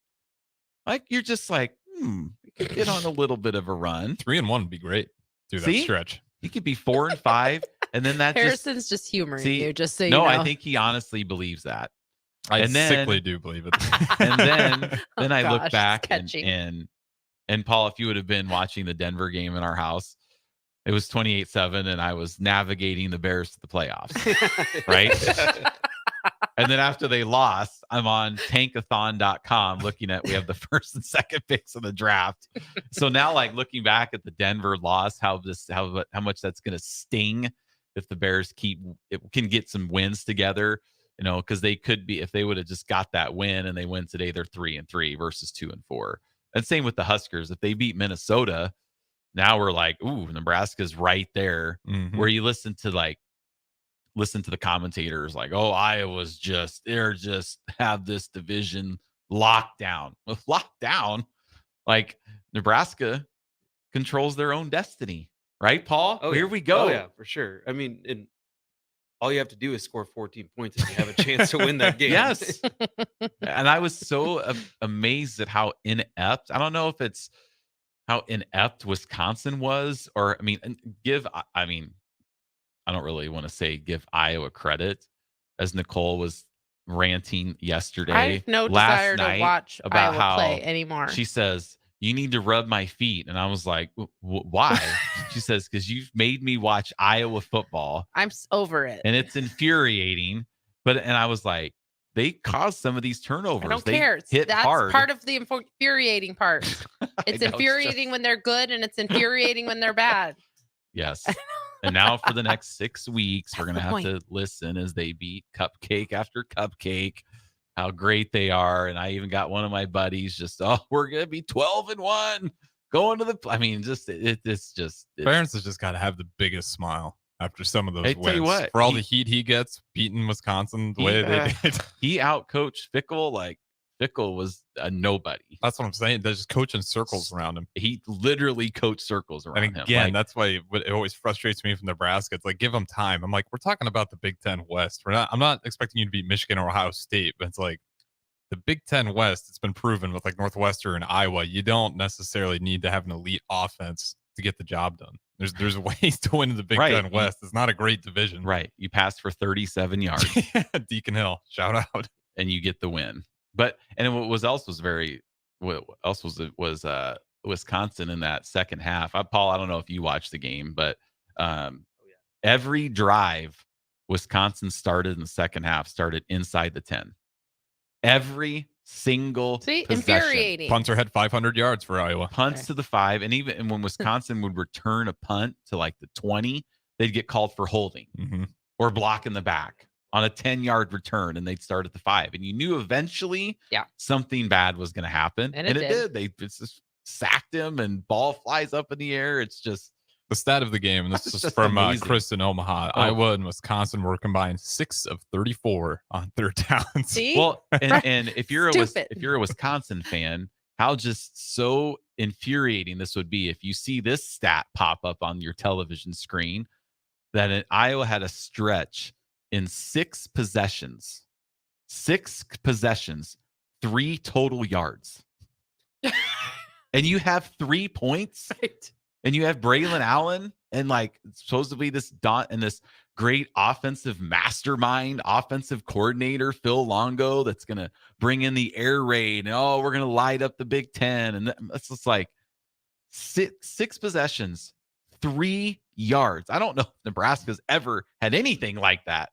Like, you're just like, we could get on a little bit of a run. 3-1 would be great through that See? stretch. You could be 4-5, and then that Harrison's just humoring you, just so you no, know. I think he honestly believes that. I then, sickly do believe it. And then I gosh, look it's back catchy. and Paul, if you would have been watching the Denver game in our house, it was 28-7, and I was navigating the Bears to the playoffs, right? And then after they lost, I'm on tankathon.com looking at, we have the first and second picks of the draft. So now, like, looking back at the Denver loss, how much that's going to sting if the Bears can get some wins together, because they could be, if they would have just got that win and they win today, they're 3-3 versus 2-4. And same with the Huskers. If they beat Minnesota, now we're like, ooh, Nebraska's right there. Mhm. Where you listen to the commentators like, oh, Iowa's they're just have this division locked down. With lockdown, like, Nebraska controls their own destiny, right, Paul? Oh, Here yeah. we go. Oh, yeah, for sure. I mean, all you have to do is score 14 points and you have a chance to win that game. Yes. And I was so amazed at how inept. I don't know if it's how inept Wisconsin was, or I don't really want to say give Iowa credit, as Nicole was ranting yesterday. I have no last desire to night watch about Iowa how play anymore. She says, you need to rub my feet. And I was like, why? She says, because you've made me watch Iowa football. I'm over it. And it's infuriating. And I was like, they caused some of these turnovers. I don't They care. hit That's hard. part of the infuriating part. It's know, infuriating when they're good, and it's infuriating when they're bad. Yes. And now for the next 6 weeks, we're going to the have point. to listen as they beat cupcake after cupcake, how great they are. And I even got one of my buddies just, we're going to be 12-1 going to Ferentz has just got to have the biggest smile after some of those Hey, wins. tell you what, For all the heat he gets beating Wisconsin the way they did. He outcoached Fickle. Like, Fickle was a nobody. That's what I'm saying. They're just coaching circles around him. He literally coached circles around And him. again, Like, that's why it always frustrates me from Nebraska. It's like, give them time. I'm like, we're talking about the Big Ten West. I'm not expecting you to beat Michigan or Ohio State, but it's like the Big Ten West. It's been proven with like Northwestern and Iowa. You don't necessarily need to have an elite offense to get the job done. There's ways to win in the Big Ten West. It's not a great division. Right. You pass for 37 yards. Deacon Hill, shout out. And you get the win. And what was else was Wisconsin in that second half. Paul, I don't know if you watched the game, but every drive Wisconsin started in the second half started inside the 10. Every single possession. Infuriating. Punter had 500 yards for Iowa. Punts to the 5, and when Wisconsin would return a punt to like the 20, they'd get called for holding. Mm-hmm. or block in the back on a 10-yard return, and they'd start at the 5. And you knew eventually something bad was going to happen. And it it did. They just sacked him and ball flies up in the air. It's just the stat of the game. And this It's is just from amazing. Chris in Omaha. Oh. Iowa and Wisconsin were combined 6 of 34 on third downs. See? Well, and if you're a Wisconsin fan, how just so infuriating this would be if you see this stat pop up on your television screen that Iowa had a stretch in 6 possessions, 3 total yards. And you have 3 points, Right. and you have Braylon Allen and like supposedly this great offensive mastermind, offensive coordinator, Phil Longo, that's going to bring in the air raid. And, we're going to light up the Big Ten. And that's just like 6 possessions, 3 yards. I don't know if Nebraska's ever had anything like that.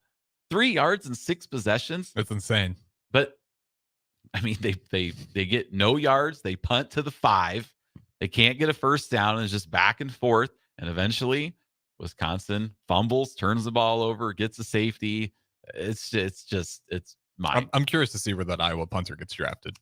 3 yards and 6 possessions. That's insane. But I mean, they get no yards. They punt to the 5. They can't get a first down, and it's just back and forth. And eventually, Wisconsin fumbles, turns the ball over, gets a safety. It's mine. I'm curious to see where that Iowa punter gets drafted.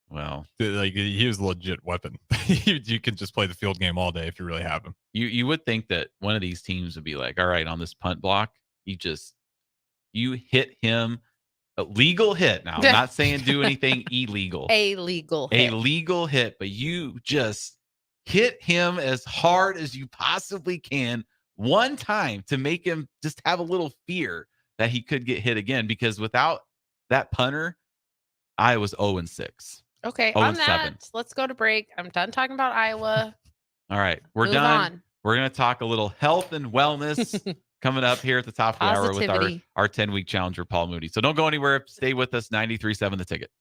Well, like he was a legit weapon. You can just play the field game all day if you really have him. You would think that one of these teams would be like, all right, on this punt block, you hit him. A legal hit. Now, I'm not saying do anything illegal. A legal hit, but you just hit him as hard as you possibly can one time to make him just have a little fear that he could get hit again, because without that punter, I was 0-6. Okay, 0-7. on that, let's go to break. I'm done talking about Iowa. All right, we're Move done. on. We're going to talk a little health and wellness coming up here at the top of the hour with our 10-week challenger, Paul Moody. So don't go anywhere. Stay with us. 93.7 The Ticket.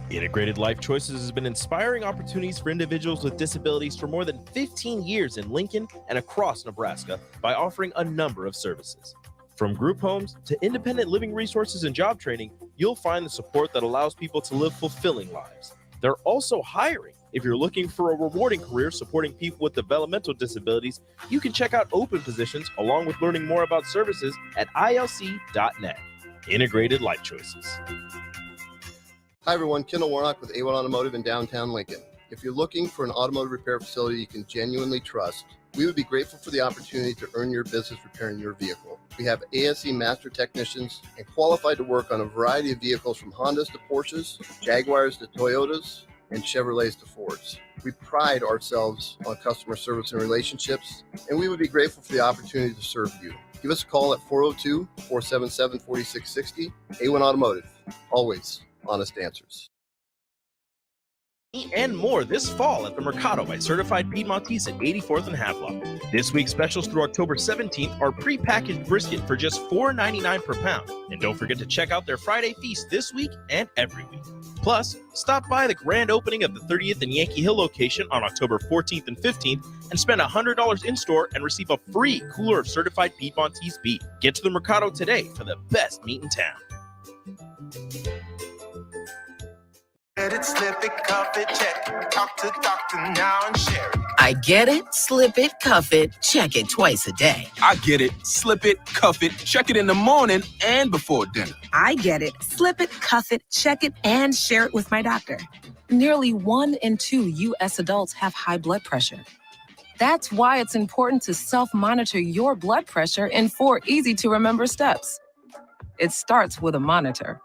Integrated Life Choices has been inspiring opportunities for individuals with disabilities for more than 15 years in Lincoln and across Nebraska by offering a number of services. From group homes to independent living resources and job training, you'll find the support that allows people to live fulfilling lives. They're also hiring. If you're looking for a rewarding career supporting people with developmental disabilities, you can check out open positions along with learning more about services at ilc.net. Integrated Life Choices. Hi everyone, Kendall Warnock with A1 Automotive in downtown Lincoln. If you're looking for an automotive repair facility you can genuinely trust, we would be grateful for the opportunity to earn your business repairing your vehicle. We have ASE master technicians and qualified to work on a variety of vehicles from Hondas to Porsches, Jaguars to Toyotas, and Chevrolets to Fords. We pride ourselves on customer service and relationships, and we would be grateful for the opportunity to serve you. Give us a call at 402-477-4660. A1 Automotive, always honest answers. And more this fall at the Mercado by Certified Piedmontese at 84th and Havelock. This week's specials through October 17th are prepackaged brisket for just $4.99 per pound. And don't forget to check out their Friday feast this week and every week. Plus, stop by the grand opening of the 30th and Yankee Hill location on October 14th and 15th and spend $100 in-store and receive a free cooler of Certified Piedmontese beef. Get to the Mercado today for the best meat in town. Get it, slip it, cuff it, check it. Talk to doctor now and share it. I get it, slip it, cuff it, check it twice a day. I get it, slip it, cuff it, check it in the morning and before dinner. I get it, slip it, cuff it, check it, and share it with my doctor. Nearly 1 in 2 U.S. adults have high blood pressure. That's why it's important to self-monitor your blood pressure in 4 easy-to-remember steps. It starts with a monitor.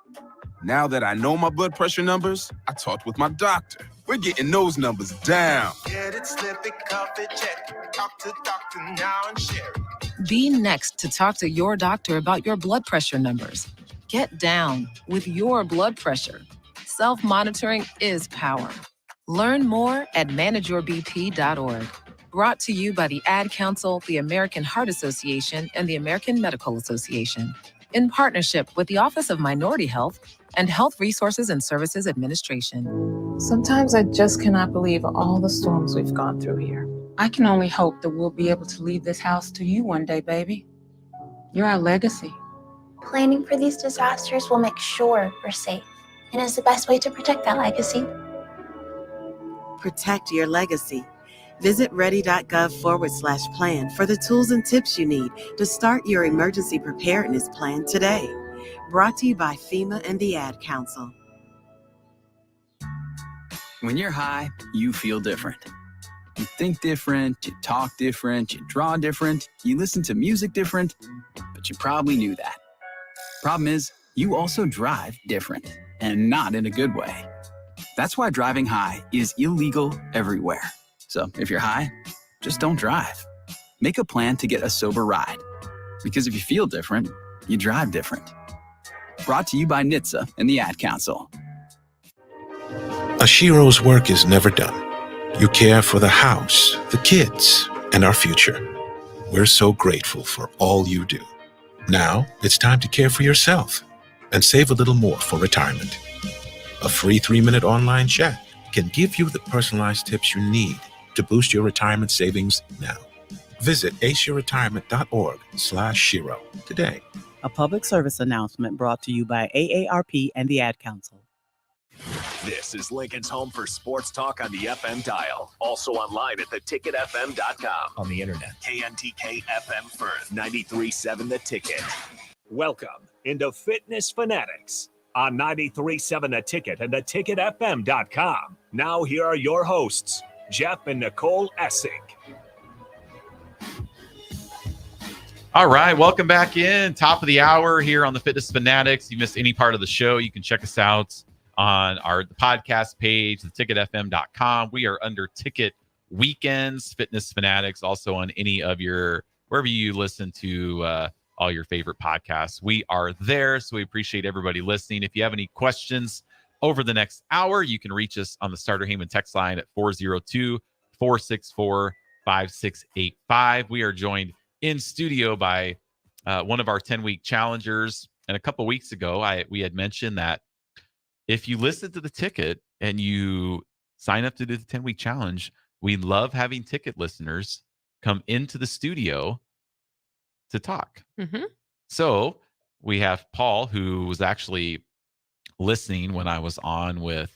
Now that I know my blood pressure numbers, I talked with my doctor. We're getting those numbers down. Get it, slip it, cuff it, check it. Talk to doctor now and share it. Be next to talk to your doctor about your blood pressure numbers. Get down with your blood pressure. Self-monitoring is power. Learn more at manageyourbp.org. Brought to you by the Ad Council, the American Heart Association, and the American Medical Association, in partnership with the Office of Minority Health and Health Resources and Services Administration. Sometimes I just cannot believe all the storms we've gone through here. I can only hope that we'll be able to leave this house to you one day, baby. You're our legacy. Planning for these disasters will make sure we're safe, and is the best way to protect that legacy. Protect your legacy. Visit ready.gov/plan for the tools and tips you need to start your emergency preparedness plan today. Brought to you by FEMA and the Ad Council. When you're high, you feel different. You think different, you talk different, you draw different, you listen to music different, but you probably knew that. Problem is, you also drive different, and not in a good way. That's why driving high is illegal everywhere. So if you're high, just don't drive. Make a plan to get a sober ride. Because if you feel different, you drive different. Brought to you by NHTSA and the Ad Council. Ashiro's work is never done. You care for the house, the kids, and our future. We're so grateful for all you do. Now it's time to care for yourself and save a little more for retirement. A free 3-minute online chat can give you the personalized tips you need to boost your retirement savings now. Visit aceyourretirement.org/Shiro today. A public service announcement brought to you by AARP and the Ad Council. This is Lincoln's home for sports talk on the FM dial. Also online at theticketfm.com. On the internet. KNTK FM Firth, 93.7 The Ticket. Welcome into Fitness Fanatics on 93.7 The Ticket and theticketfm.com. Now here are your hosts, Jeff and Nicole Essink. All right, welcome back in. Top of the hour here on the Fitness Fanatics. If you missed any part of the show, you can check us out on the podcast page, theticketfm.com. We are under Ticket Weekends, Fitness Fanatics, also on any of your, wherever you listen to all your favorite podcasts. We are there, so we appreciate everybody listening. If you have any questions over the next hour, you can reach us on the Starter Heyman text line at 402-464-5685. We are joined in studio by one of our 10-week challengers. And a couple weeks ago, we had mentioned that if you listen to the ticket and you sign up to do the 10-week challenge, we love having ticket listeners come into the studio to talk. Mm-hmm. So we have Paul, who was actually listening when I was on with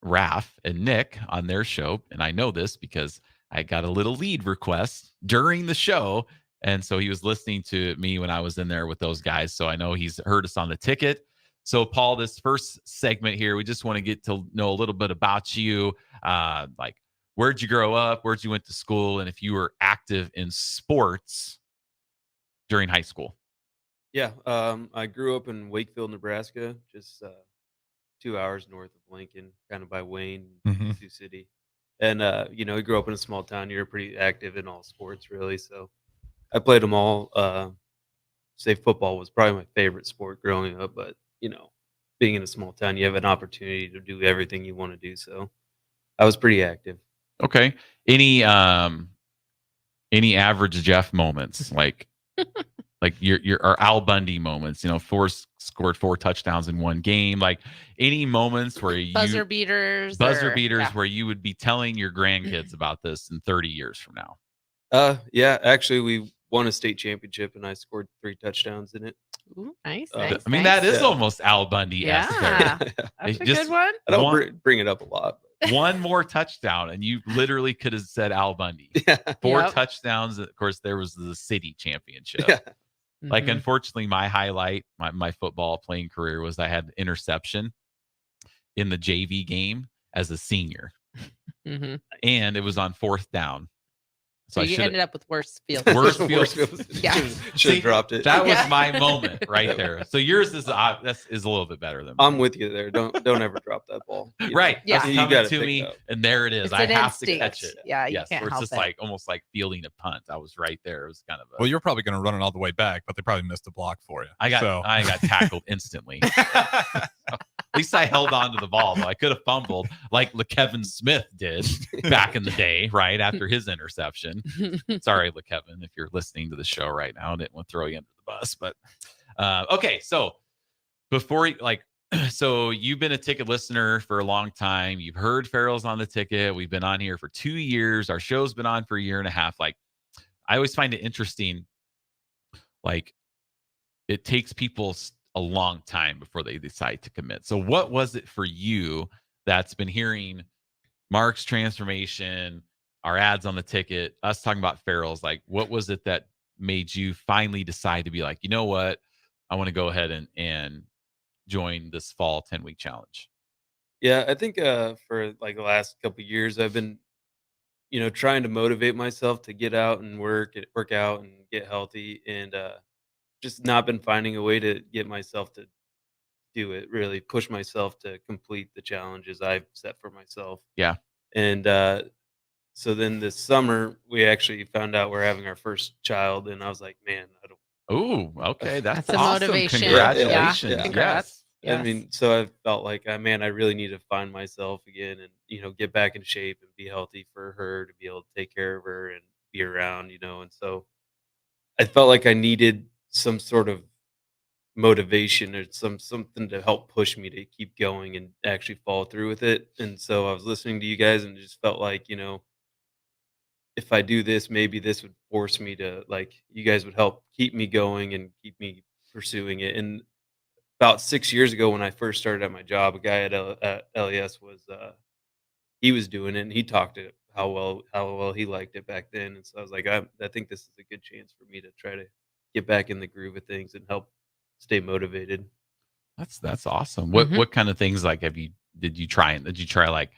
Raph and Nick on their show. And I know this because I got a little lead request during the show. And so he was listening to me when I was in there with those guys. So I know he's heard us on the ticket. So, Paul, this first segment here, we just want to get to know a little bit about you. Like, where'd you grow up? Where'd you went to school? And if you were active in sports during high school. Yeah, I grew up in Wakefield, Nebraska, just 2 hours north of Lincoln, kind of by Wayne, Sioux City. And, you know, we grew up in a small town. You're pretty active in all sports, really. So I played them all. Say football was probably my favorite sport growing up, but you know, being in a small town, you have an opportunity to do everything you want to do. So I was pretty active. Okay. Any average Jeff moments, like your or Al Bundy moments, you know, scored 4 touchdowns in one game, like any moments where you buzzer beaters where you would be telling your grandkids about this in 30 years from now. Yeah, actually we won a state championship and I scored 3 touchdowns in it. Ooh, nice. I mean, that is almost Al Bundy. Yeah, that's a good one. I don't bring it up a lot. One more touchdown, and you literally could have said Al Bundy. 4 touchdowns. Of course, there was the city championship. Yeah. Like, unfortunately, my highlight, my football playing career was I had interception in the JV game as a senior, and it was on 4th down. So you ended up with worse field. Worse field. Yeah. Should have dropped it. That was my moment right there. So yours is a little bit better than mine. I'm with you there. Don't ever drop that ball. Right. Yeah. You got to me, and there it is. I have to catch it. Yeah. You can't where it's help just it. like almost like fielding a punt. I was right there. It was kind of well, you're probably going to run it all the way back, but they probably missed a block for you. I got tackled instantly. At least I held on to the ball, though. I could have fumbled like LeKevin Smith did back in the day, right after his interception. Sorry, LeKevin, if you're listening to the show right now. I didn't want to throw you under the bus, but okay. So before so you've been a ticket listener for a long time. You've heard Farrell's on the ticket. We've been on here for 2 years. Our show's been on for a year and a half. Like, I always find it interesting. Like, it takes people a long time before they decide to commit. So what was it for you that's been hearing Mark's transformation, our ads on the ticket, us talking about ferals, like what was it that made you finally decide to be like, you know what, I want to go ahead and join this fall 10-week challenge? Yeah, I think for like the last couple of years, I've been trying to motivate myself to get out and work out and get healthy, and just not been finding a way to get myself to do it. Really push myself to complete the challenges I've set for myself. Yeah. And so then this summer, we actually found out we're having our first child, and I was like, man, I don't. Oh, okay, that's a awesome. motivation. Congratulations. Yeah. Congrats. I mean, so I felt like, man, I really need to find myself again and, get back in shape and be healthy for her to be able to take care of her and be around, and so I felt like I needed some sort of motivation or something to help push me to keep going and actually follow through with it. And so I was listening to you guys and just felt like, if I do this, maybe this would force me to, like, you guys would help keep me going and keep me pursuing it. And about 6 years ago, when I first started at my job, a guy at LES was he was doing it, and he talked to how well he liked it back then. And so I was like, I think this is a good chance for me to try to get back in the groove of things and help stay motivated. That's awesome. What kind of things like did you try like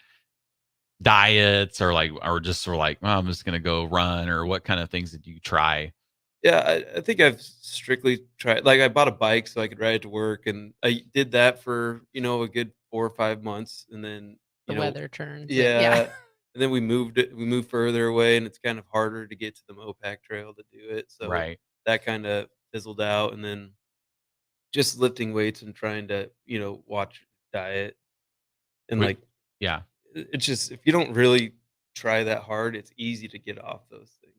diets or just sort of like, oh, I'm just gonna go run, or what kind of things did you try? Yeah, I think I've strictly tried. Like, I bought a bike so I could ride it to work, and I did that for a good 4 or 5 months, and then The weather turns. yeah, and then we moved further away, and it's kind of harder to get to the Mopac Trail to do it. So Right. that kind of fizzled out, and then just lifting weights and trying to watch diet and Wait, yeah. it's just, if you don't really try that hard, it's easy to get off those things.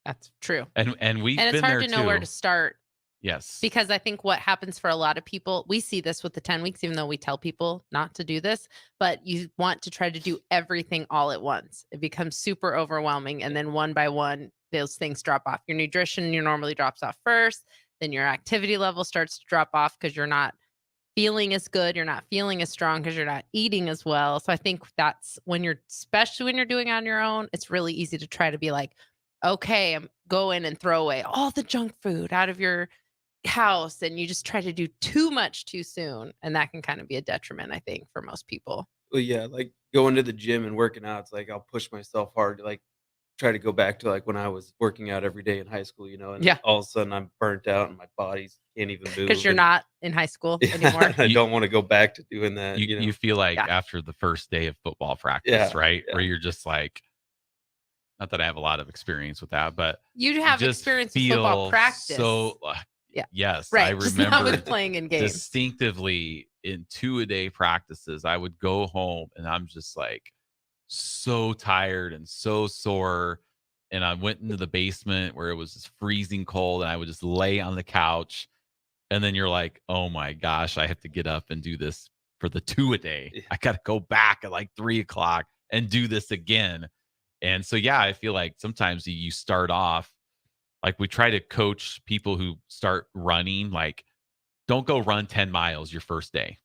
That's true. And we've And it's been hard there to know where too. to start. Yes. Because I think what happens for a lot of people, we see this with the 10 weeks, even though we tell people not to do this, but you want to try to do everything all at once. It becomes super overwhelming. And then one by one, those things drop off. Your nutrition normally drops off first. Then your activity level starts to drop off because you're not feeling as good. You're not feeling as strong because you're not eating as well. So I think that's especially when you're doing it on your own, it's really easy to try to be like, okay, I'm go in and throw away all the junk food out of your house, and you just try to do too much too soon, and that can kind of be a detriment, I think, for most people. Well, yeah, like going to the gym and working out, it's like I'll push myself hard to like try to go back to like when I was working out every day in high school, and Yeah. all of a sudden I'm burnt out and my body can't even move. Because you're and- not in high school Yeah, anymore. I don't want to go back to doing that. You feel like Yeah. after the first day of football practice, Yeah, right? yeah. Where you're just like, not that I have a lot of experience with that, but You have just experience with football feel practice. So Yeah. yes, Right. I Just not remember with playing in games. distinctively in 2-a-day practices. I would go home and I'm just like so tired and so sore. And I went into the basement where it was just freezing cold, and I would just lay on the couch. And then you're like, oh my gosh, I have to get up and do this for the 2-a-day. Yeah. I got to go back at like 3 o'clock and do this again. And so, yeah, I feel like sometimes you start off, like we try to coach people who start running, like, don't go run 10 miles your first day.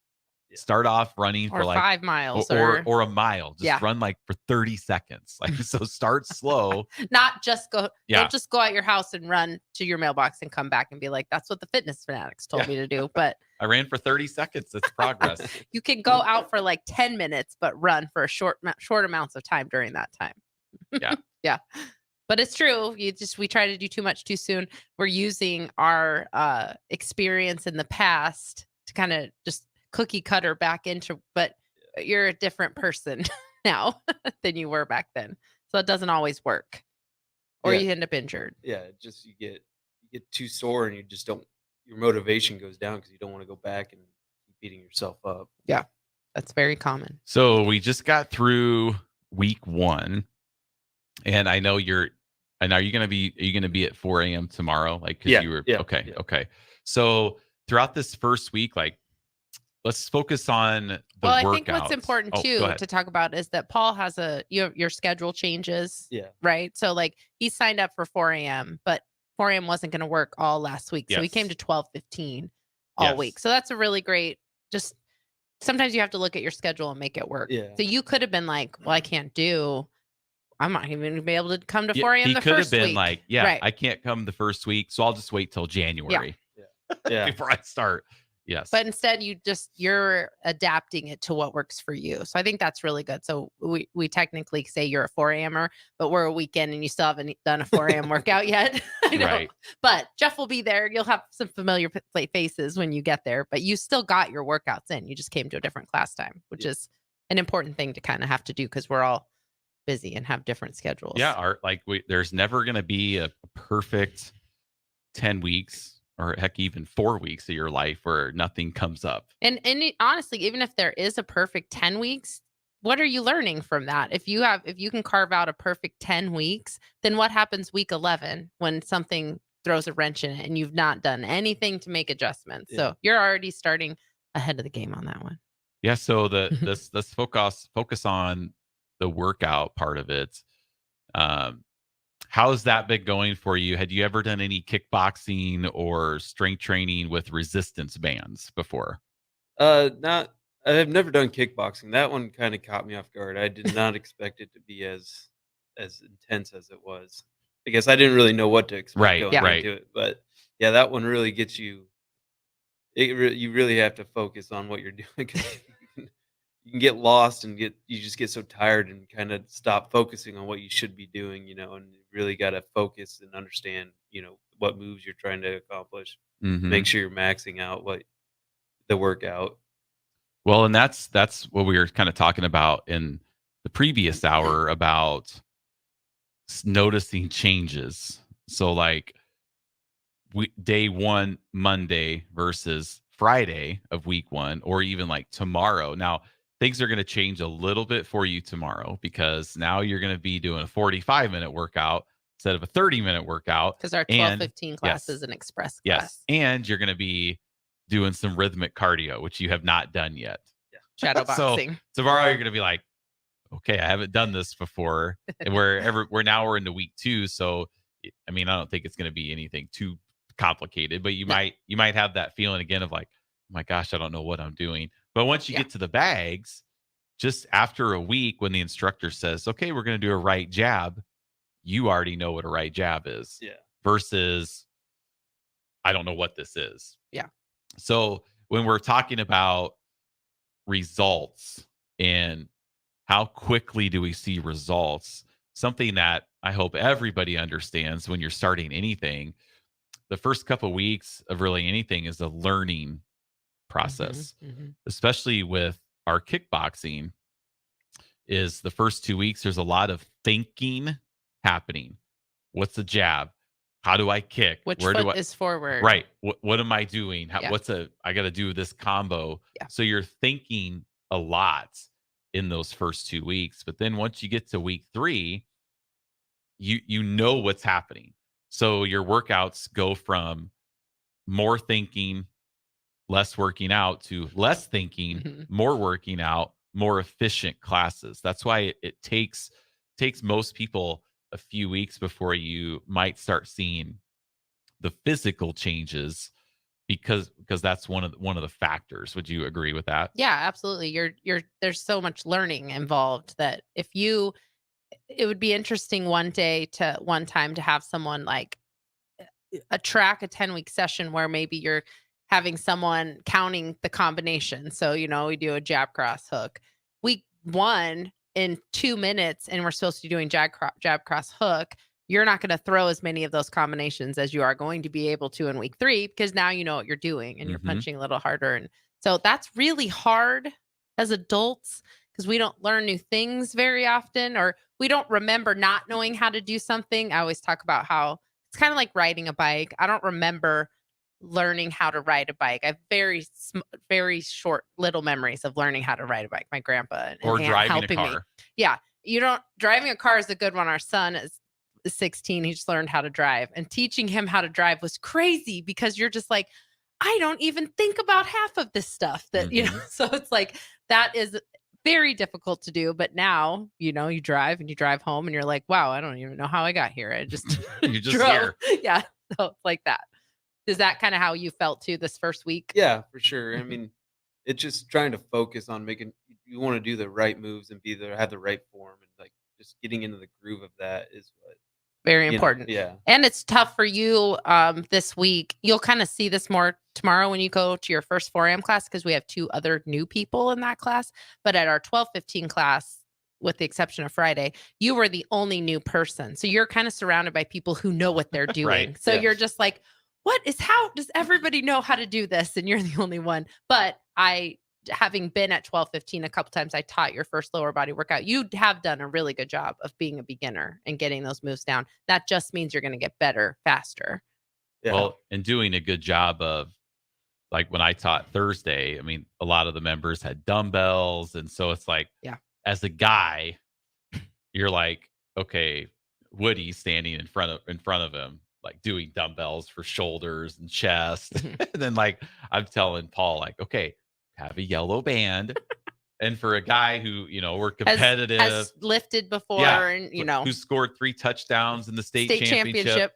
Yeah. Start off running Or for like 5 miles or a mile. Just Yeah. run like for 30 seconds. Like, so start slow. Not just go. Yeah. Don't just go out your house and run to your mailbox and come back and be like, that's what the fitness fanatics told me to do. But I ran for 30 seconds. That's progress. you can go out for like 10 minutes, but run for a short amounts of time during that time. Yeah. Yeah. But it's true. We try to do too much too soon. We're using our experience in the past to kind of just cookie cutter back into, but you're a different person now than you were back then. So it doesn't always work. Or Yeah. you end up injured. Yeah, just you get too sore and you just don't. Your motivation goes down because you don't want to go back and keep beating yourself up. Yeah. That's very common. So we just got through week 1, and I know are you gonna be at 4 a.m. tomorrow? Like, because Yeah, you were yeah, okay. yeah. Okay. So throughout this first week, like, let's focus on the Well, I workouts. think what's important Oh, too go ahead. to talk about is that Paul has your schedule changes. Yeah. Right. So like he signed up for 4 a.m., but 4 a.m. wasn't going to work all last week. So he Yes. came to 12:15 all Yes. week. So that's a really great, just sometimes you have to look at your schedule and make it work. Yeah. So you could have been like, well, I can't do I'm not even gonna be able to come to Yeah, 4 a.m. he the could have first been week. like, yeah, Right. I can't come the first week, so I'll just wait till January Yeah. before I start. Yes. But instead you're adapting it to what works for you. So I think that's really good. So we technically say you're a 4 a.m.er, but we're a weekend and you still haven't done a 4 a.m. workout yet. I know. Right. But Jeff will be there. You'll have some familiar faces when you get there, but you still got your workouts in. You just came to a different class time, which is an important thing to kind of have to do because we're all busy and have different schedules. Yeah, there's never going to be a perfect 10 weeks or heck, even 4 weeks of your life where nothing comes up. And honestly, even if there is a perfect 10 weeks, what are you learning from that? If you can carve out a perfect 10 weeks, then what happens week 11 when something throws a wrench in it and you've not done anything to make adjustments? Yeah. So you're already starting ahead of the game on that one. Yeah, so let's focus on the workout part of it. How's that been going for you? Had you ever done any kickboxing or strength training with resistance bands before? Not. I've never done kickboxing. That one kind of caught me off guard. I did not expect it to be as intense as it was. I guess I didn't really know what to expect going into it. But yeah, that one really gets you. You really have to focus on what you're doing. 'Cause you can get lost and you just get so tired and kind of stop focusing on what you should be doing, and you really got to focus and understand, what moves you're trying to accomplish. Mhm. Make sure you're maxing out the workout. Well, and that's what we were kind of talking about in the previous hour about noticing changes. So like day 1 Monday versus Friday of week 1, or even like tomorrow. Now, things are going to change a little bit for you tomorrow because now you're going to be doing a 45-minute workout instead of a 30-minute workout. Because our 12-15 class is an express class. Yes. And you're going to be doing some rhythmic cardio, which you have not done yet. Shadow So boxing. tomorrow you're going to be like, okay, I haven't done this before. And we're into week 2. So, I mean, I don't think it's going to be anything too complicated, but you might have that feeling again of like, oh my gosh, I don't know what I'm doing. But once you get to the bags, just after a week, when the instructor says, okay, we're going to do a right jab, you already know what a right jab is. Yeah. Versus, I don't know what this is. Yeah. So when we're talking about results and how quickly do we see results, something that I hope everybody understands when you're starting anything, the first couple of weeks of really anything is a learning process, especially with our kickboxing. Is the first 2 weeks, there's a lot of thinking happening. What's the jab? How do I kick? Which foot is forward? Right. What am I doing? Yeah. I got to do this combo. Yeah. So you're thinking a lot in those first 2 weeks. But then once you get to week 3, you know what's happening. So your workouts go from more thinking, less working out, to less thinking, more working out, more efficient classes. That's why it takes most people a few weeks before you might start seeing the physical changes, because that's one of the factors. Would you agree with that? Yeah, absolutely. There's so much learning involved that it would be interesting one time to have someone like a 10-week session where maybe you're having someone counting the combination. So, we do a jab, cross, hook. Week 1 in 2 minutes, and we're supposed to be doing jab, cross, hook. You're not going to throw as many of those combinations as you are going to be able to in week 3, because now you know what you're doing and you're punching a little harder. And so that's really hard as adults because we don't learn new things very often, or we don't remember not knowing how to do something. I always talk about how it's kind of like riding a bike. I don't remember learning how to ride a bike. I have very short little memories of learning how to ride a bike. My grandpa and Or aunt driving a helping me. car. Yeah. Driving a car is a good one. Our son is 16. He just learned how to drive, and teaching him how to drive was crazy because you're just like, I don't even think about half of this stuff that, so it's like, that is very difficult to do. But now, you drive home and you're like, wow, I don't even know how I got here. I just, you just drove. here. Yeah. So it's like that. Is that kind of how you felt too this first week? Yeah, for sure. I mean, it's just trying to focus on you want to do the right moves and have the right form, and like just getting into the groove of that is what Very important. Yeah. And it's tough for you this week. You'll kind of see this more tomorrow when you go to your first 4 a.m. class because we have 2 other new people in that class. But at our 12:15 class, with the exception of Friday, you were the only new person. So you're kind of surrounded by people who know what they're doing. Right. So Yeah. you're just like, how does everybody know how to do this? And you're the only one. But having been at 12:15 a couple times, I taught your first lower body workout. You have done a really good job of being a beginner and getting those moves down. That just means you're going to get better faster. Yeah. Well, and doing a good job of, like when I taught Thursday, I mean, a lot of the members had dumbbells. And so it's like, Yeah. as a guy, you're like, okay, Woody's standing in front of him, like doing dumbbells for shoulders and chest. And then like I'm telling Paul, like, okay, have a yellow band. And for a guy who, we're competitive, has lifted before, and who scored 3 touchdowns in the state championship.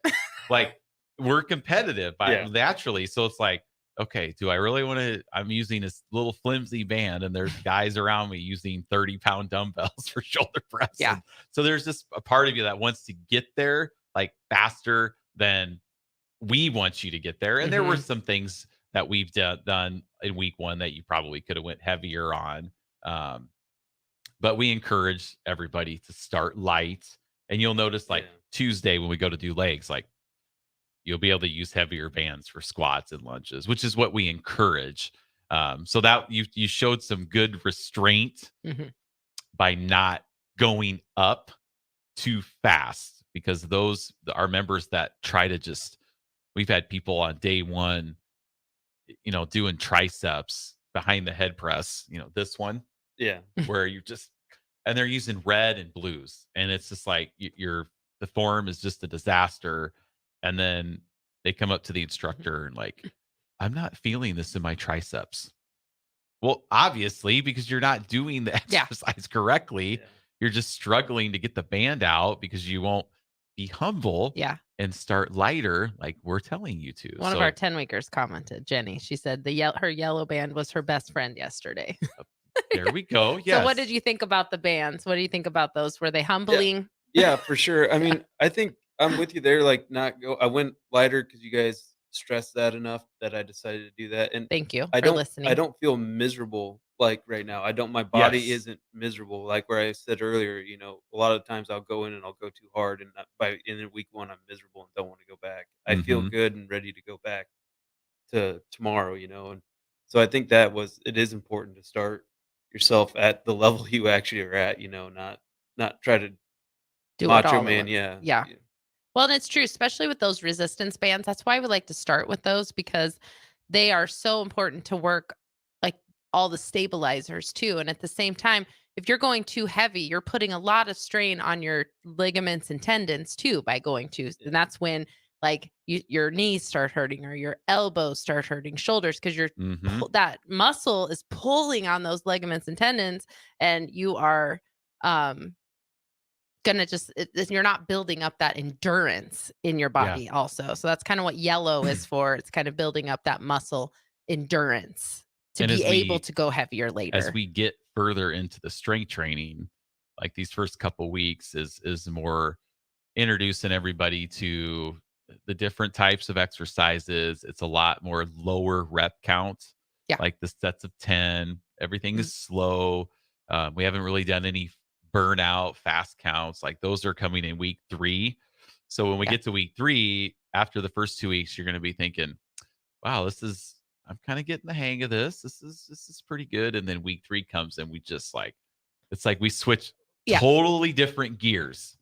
like we're competitive naturally. So it's like, okay, do I really want to? I'm using this little flimsy band, and there's guys around me using 30-pound dumbbells for shoulder press. Yeah. And so there's just a part of you that wants to get there like faster than we want you to get there. And there were some things that we've done in week 1 that you probably could have went heavier on. But we encourage everybody to start light. And you'll notice like Tuesday when we go to do legs, like you'll be able to use heavier bands for squats and lunges, which is what we encourage. So that you showed some good restraint by not going up too fast, because our members that try to we've had people on day 1, doing triceps behind the head press, this one. Yeah. Where and they're using red and blues. And it's just like the form is just a disaster. And then they come up to the instructor and like, I'm not feeling this in my triceps. Well, obviously, because you're not doing the exercise correctly. Yeah. You're just struggling to get the band out because you won't be humble and start lighter like we're telling you to. One of our 10-weekers commented, Jenny. She said her yellow band was her best friend yesterday. There we go. Yes. So what did you think about the bands? What do you think about those? Were they humbling? Yeah, for sure. I mean, I think I'm with you there. Like, I went lighter because you guys stressed that enough that I decided to do that. And thank you for for listening. I don't feel miserable like right now. My body isn't miserable. Like where I said earlier, a lot of times I'll go in and I'll go too hard, and in week 1 I'm miserable and don't want to go back. I feel good and ready to go back to tomorrow. And so I think it is important to start yourself at the level you actually are at. Not try to do macho it all man. Yeah. Well, and it's true, especially with those resistance bands. That's why we like to start with those, because they are so important to work like all the stabilizers too. And at the same time, if you're going too heavy, you're putting a lot of strain on your ligaments and tendons too by going too. And that's when like your knees start hurting or your elbows start hurting, shoulders, because that muscle is pulling on those ligaments and tendons, and you are gonna you're not building up that endurance in your body also. So that's kind of what yellow is for. It's kind of building up that muscle endurance to be able to go heavier later. As we get further into the strength training, like these first couple weeks is more introducing everybody to the different types of exercises. It's a lot more lower rep count, like the sets of 10. Everything is slow. We haven't really done any burnout fast counts. Like those are coming in week 3. So when we get to week 3, after the first 2 weeks, you're going to be thinking, wow, I'm kind of getting the hang of this. This is pretty good. And then week 3 comes and we just it's like we switch totally different gears.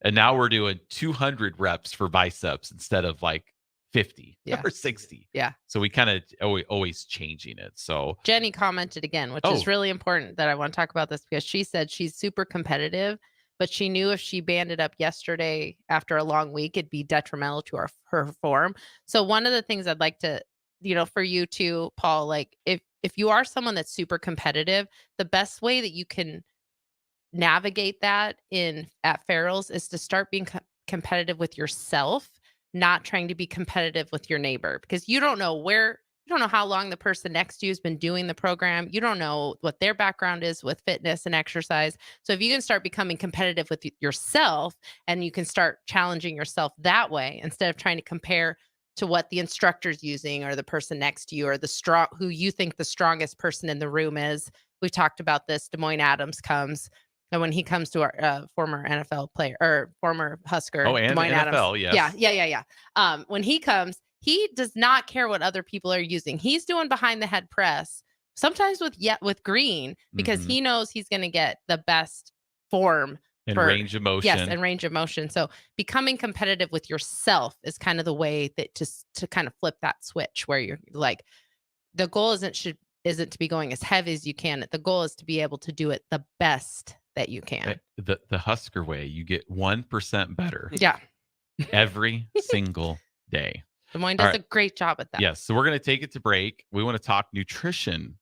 And now we're doing 200 reps for biceps instead of like 50 or 60. Yeah. So we kind of always changing it. So Jenny commented again, which is really important that I want to talk about this, because she said she's super competitive, but she knew if she banded up yesterday after a long week, it'd be detrimental to her form. So one of the things I'd like to, for you too, Paul, like if you are someone that's super competitive, the best way that you can navigate that at Farrell's is to start being competitive with yourself, not trying to be competitive with your neighbor, because you don't know where You don't know how long the person next to you has been doing the program. You don't know what their background is with fitness and exercise. So if you can start becoming competitive with yourself and you can start challenging yourself that way, instead of trying to compare to what the instructor's using or the person next to you or who you think the strongest person in the room is. We've talked about this. Des Moines Adams comes. And when he comes to our former NFL player or former Husker, Oh, and Des Moines NFL, Adams. yes. Yeah. When he comes, he does not care what other people are using. He's doing behind the head press, sometimes with green, because he knows he's going to get the best form and range of motion. Yes, and range of motion. So becoming competitive with yourself is kind of the way that to kind of flip that switch where you're like, the goal isn't to be going as heavy as you can. The goal is to be able to do it the best that you can. The Husker way, you get 1% better. Yeah. Every single day. Des Moines does a great job at that. Yes. So we're going to take it to break. We want to talk nutrition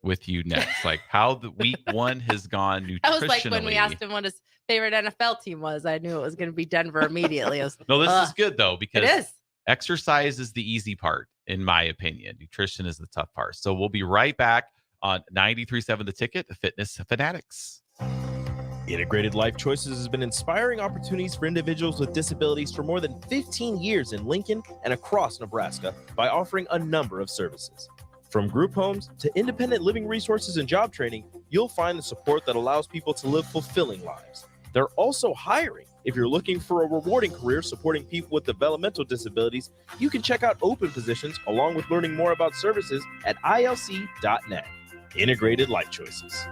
with you next. Like how the week 1 has gone nutritionally. That was like when we asked him what his favorite NFL team was. I knew it was going to be Denver immediately. No, this is good though, because it is. Exercise is the easy part, in my opinion. Nutrition is the tough part. So we'll be right back on 93.7 The Ticket, Fitness Fanatics. Integrated Life Choices has been inspiring opportunities for individuals with disabilities for more than 15 years in Lincoln and across Nebraska by offering a number of services. From group homes to independent living resources and job training, you'll find the support that allows people to live fulfilling lives. They're also hiring. If you're looking for a rewarding career supporting people with developmental disabilities, you can check out open positions along with learning more about services at ilc.net. Integrated Life Choices.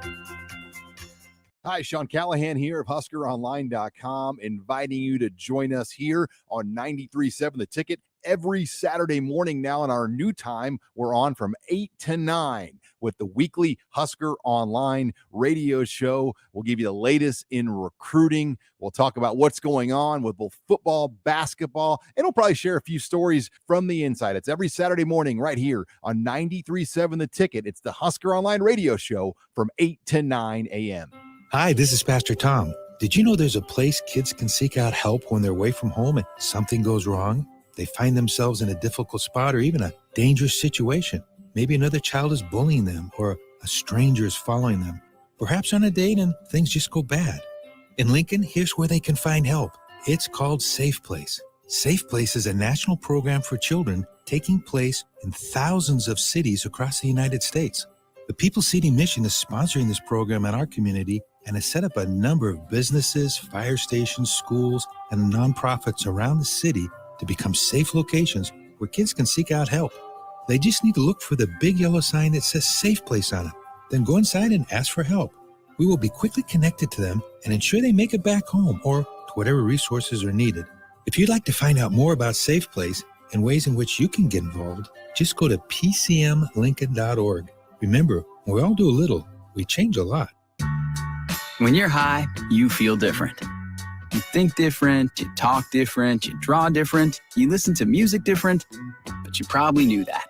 Hi, Sean Callahan here of HuskerOnline.com, inviting you to join us here on 93.7 The Ticket every Saturday morning now in our new time. We're on from 8 to 9 with the weekly Husker Online radio show. We'll give you the latest in recruiting. We'll talk about what's going on with both football, basketball, and we'll probably share a few stories from the inside. It's every Saturday morning right here on 93.7 The Ticket. It's the Husker Online radio show from 8 to 9 a.m. Hi, this is Pastor Tom. Did you know there's a place kids can seek out help when they're away from home and something goes wrong? They find themselves in a difficult spot or even a dangerous situation. Maybe another child is bullying them or a stranger is following them. Perhaps on a date and things just go bad. In Lincoln, here's where they can find help. It's called Safe Place. Safe Place is a national program for children taking place in thousands of cities across the United States. The People Seeding Mission is sponsoring this program in our community and has set up a number of businesses, fire stations, schools, and nonprofits around the city to become safe locations where kids can seek out help. They just need to look for the big yellow sign that says Safe Place on it. Then go inside and ask for help. We will be quickly connected to them and ensure they make it back home or to whatever resources are needed. If you'd like to find out more about Safe Place and ways in which you can get involved, just go to pcmlincoln.org. Remember, we all do a little, we change a lot. When you're high, you feel different. You think different, you talk different, you draw different, you listen to music different, but you probably knew that.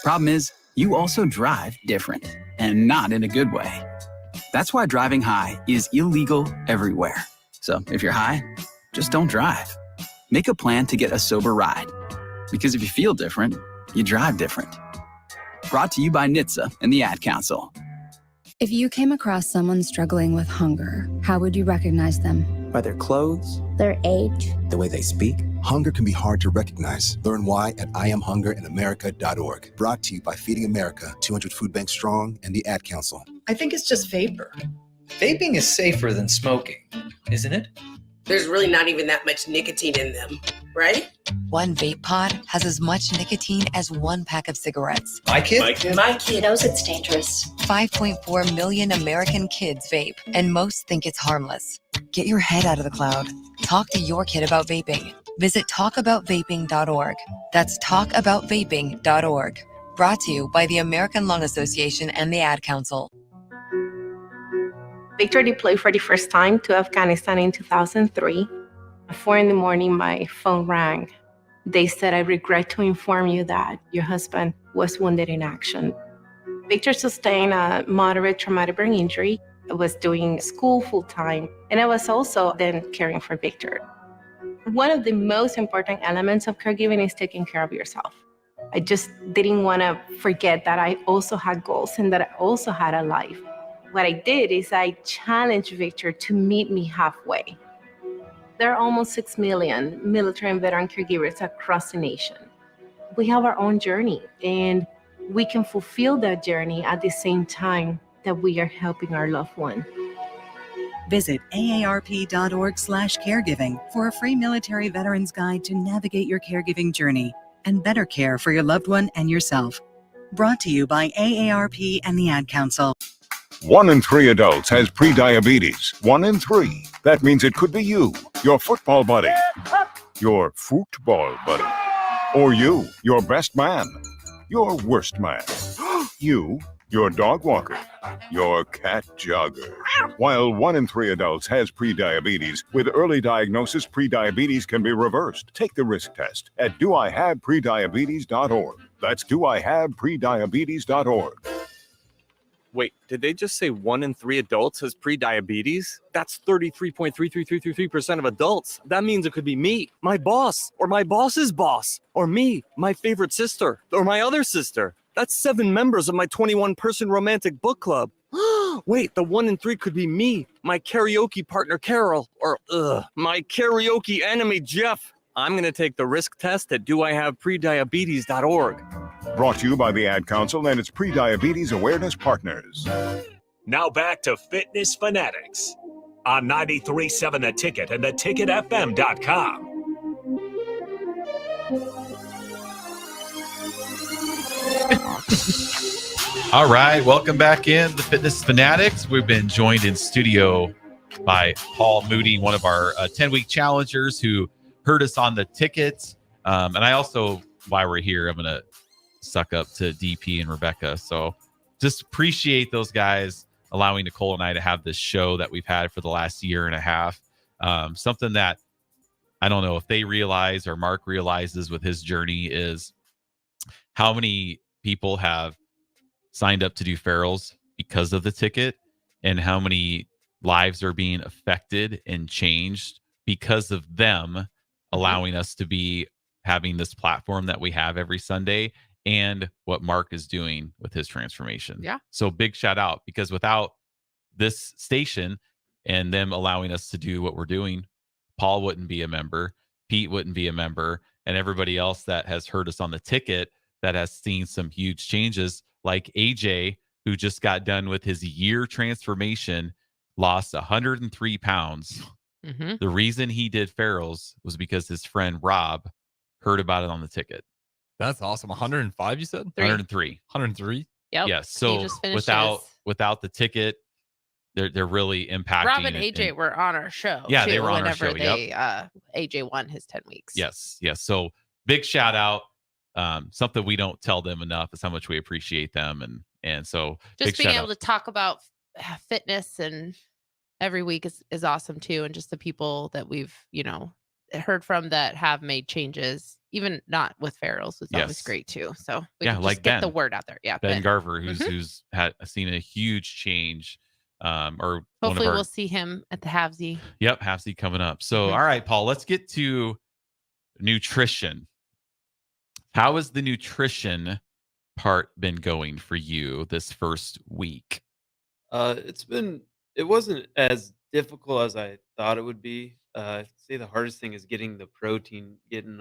Problem is, you also drive different, and not in a good way. That's why driving high is illegal everywhere. So if you're high, just don't drive. Make a plan to get a sober ride. Because if you feel different, you drive different. Brought to you by NHTSA and the Ad Council. If you came across someone struggling with hunger, how would you recognize them? By their clothes, their age, the way they speak. Hunger can be hard to recognize. Learn why at IamHungerInAmerica.org. Brought to you by Feeding America, 200 Food Banks Strong, and the Ad Council. I think it's just vapor. Vaping is safer than smoking, isn't it? There's really not even that much nicotine in them, right? One vape pod has as much nicotine as one pack of cigarettes. My kid knows it's dangerous. 5.4 million American kids vape, and most think it's harmless. Get your head out of the cloud. Talk to your kid about vaping. Visit talkaboutvaping.org. That's talkaboutvaping.org. Brought to you by the American Lung Association and the Ad Council. Victor deployed for the first time to Afghanistan in 2003. At 4 a.m, my phone rang. They said, "I regret to inform you that your husband was wounded in action." Victor sustained a moderate traumatic brain injury. I was doing school full-time, and I was also then caring for Victor. One of the most important elements of caregiving is taking care of yourself. I just didn't want to forget that I also had goals and that I also had a life. What I did is I challenged Victor to meet me halfway. There are almost 6 million military and veteran caregivers across the nation. We have our own journey, and we can fulfill that journey at the same time that we are helping our loved one. Visit aarp.org/caregiving for a free military veterans guide to navigate your caregiving journey and better care for your loved one and yourself. Brought to you by AARP and the Ad Council. 1 in 3 adults has prediabetes. 1 in 3. That means it could be you, your football buddy, your football buddy, or you, your best man, your worst man, you, your dog walker, your cat jogger. While 1 in 3 adults has prediabetes, with early diagnosis, prediabetes can be reversed. Take the risk test at doihaveprediabetes.org. That's doihaveprediabetes.org. Wait, did they just say 1 in 3 adults has prediabetes? That's 33.33333% of adults. That means it could be me, my boss, or my boss's boss, or me, my favorite sister, or my other sister. That's 7 members of my 21-person romantic book club. Wait, the 1 in 3 could be me, my karaoke partner Carol, or my karaoke enemy Jeff. I'm going to take the risk test at doihaveprediabetes.org. Brought to you by the Ad Council and its Prediabetes Awareness Partners. Now back to Fitness Fanatics on 93.7 The Ticket and theticketfm.com. All right, welcome back in the Fitness Fanatics. We've been joined in studio by Paul Moody, one of our 10-week challengers who heard us on the ticket. And I also, while we're here, I'm going to suck up to DP and Rebecca. So just appreciate those guys allowing Nicole and I to have this show that we've had for the last year and a half. Something that I don't know if they realize or Mark realizes with his journey is how many people have signed up to do ferals because of the ticket, and how many lives are being affected and changed because of them allowing us to be having this platform that we have every Sunday, and what Mark is doing with his transformation. Yeah. So big shout out, because without this station and them allowing us to do what we're doing, Paul wouldn't be a member, Pete wouldn't be a member, and everybody else that has heard us on the ticket that has seen some huge changes, like AJ, who just got done with his year transformation, lost 103 pounds. Mm-hmm. The reason he did ferals was because his friend Rob heard about it on the ticket. That's awesome. 105, you said? 103. 103? Yep. Yes. He So just finished without the ticket, they're really impacting. Rob and AJ were on our show. Yeah, too, they were on our whenever show. AJ won his 10 weeks. Yes. So big shout out. Something we don't tell them enough is how much we appreciate them, and so Just being able to talk about fitness and every week is awesome too, and just the people that we've heard from that have made changes, even not with ferals, was always great too. So we can like just get the Ben. word out there. Yeah, Ben Garver, who's had seen a huge change. Or hopefully we'll see him at the Havesy. Yep, Havesy coming up. So all right, Paul, let's get to nutrition. How has the nutrition part been going for you this first week? It wasn't as difficult as I thought it would be. I'd say the hardest thing is getting the protein, getting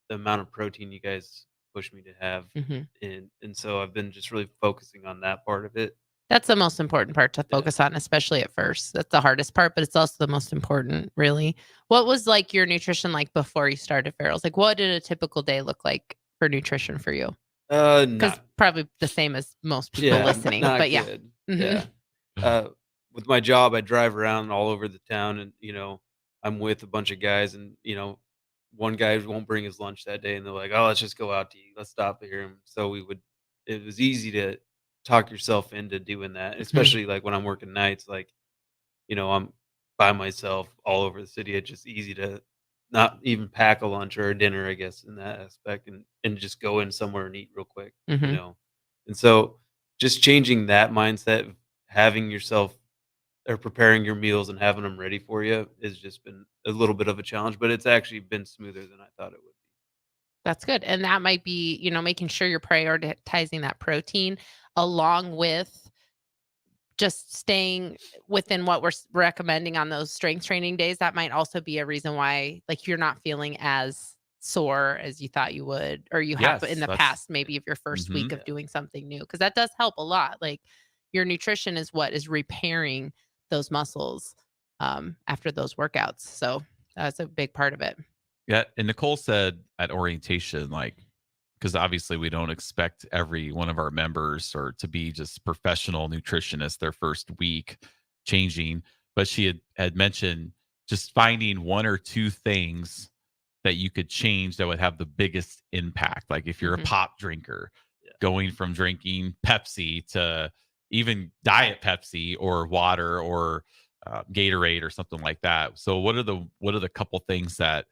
the amount of protein you guys push me to have. And so I've been just really focusing on that part of it. That's the most important part to focus on, especially at first. That's the hardest part, but it's also the most important, really. What was like your nutrition like before you started ferals? Like, what did a typical day look like for nutrition for you? Because probably the same as most people listening. But yeah. Yeah. With my job, I drive around all over the town, and I'm with a bunch of guys, and one guy won't bring his lunch that day, and they're like, "Oh, let's just go out to eat. Let's stop here." And so it was easy to talk yourself into doing that, especially like when I'm working nights, like I'm by myself all over the city. It's just easy to not even pack a lunch or a dinner, I guess, in that aspect, and just go in somewhere and eat real quick, And so just changing that mindset of having yourself or preparing your meals and having them ready for you has just been a little bit of a challenge, but it's actually been smoother than I thought it would That's good. And that might be, making sure you're prioritizing that protein along with just staying within what we're recommending on those strength training days. That might also be a reason why, like, you're not feeling as sore as you thought you would, or you have in Yes, the that's past, maybe of your first week mhm. of doing something new. Cause that does help a lot. Like, your nutrition is what is repairing those muscles after those workouts. So that's a big part of it. Yeah, and Nicole said at orientation, like, because obviously we don't expect every one of our members or to be just professional nutritionists their first week changing, but she had mentioned just finding one or two things that you could change that would have the biggest impact. Like if you're a Mhm. pop drinker, going from drinking Pepsi to even diet Pepsi or water or Gatorade or something like that. So what are the couple things that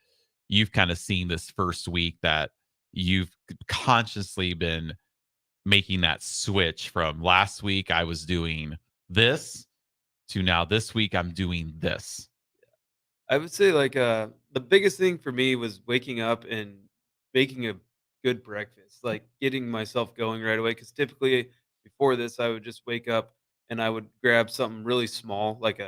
you've kind of seen this first week that you've consciously been making that switch from last week I was doing this to now this week I'm doing this? I would say like the biggest thing for me was waking up and making a good breakfast, like getting myself going right away. Because typically before this, I would just wake up and I would grab something really small, like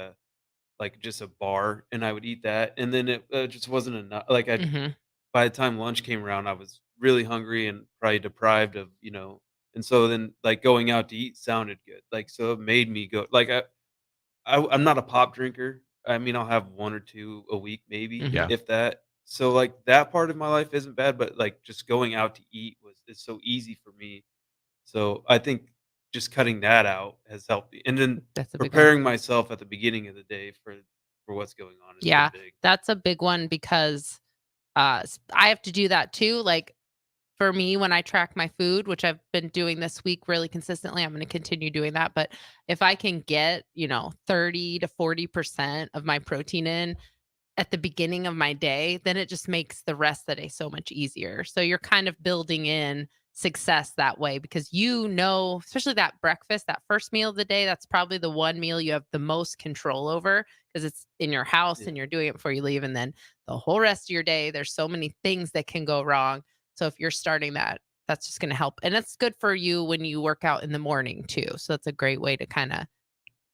just a bar, and I would eat that, and then it just wasn't enough. Like I, Mhm. by the time lunch came around, I was really hungry and probably deprived of, and so then like going out to eat sounded good, like so it made me go. Like I'm not a pop drinker. I mean, I'll have 1 or 2 a week, maybe, Mhm. Yeah. if that. So, like, that part of my life isn't bad, but, like, just going out to eat is so easy for me. So, I think just cutting that out has helped me, and then That's a big one. preparing myself at the beginning of the day for what's going on has Yeah, been big. that's a big one because I have to do that too. Like, for me, when I track my food, which I've been doing this week really consistently, I'm going to continue doing that. But if I can get, 30 to 40% of my protein in at the beginning of my day, then it just makes the rest of the day so much easier. So you're kind of building in success that way because especially that breakfast, that first meal of the day, that's probably the one meal you have the most control over because it's in your house Yeah. and you're doing it before you leave. And then the whole rest of your day, there's so many things that can go wrong. So if you're starting that, that's just going to help. And it's good for you when you work out in the morning too. So that's a great way to kind of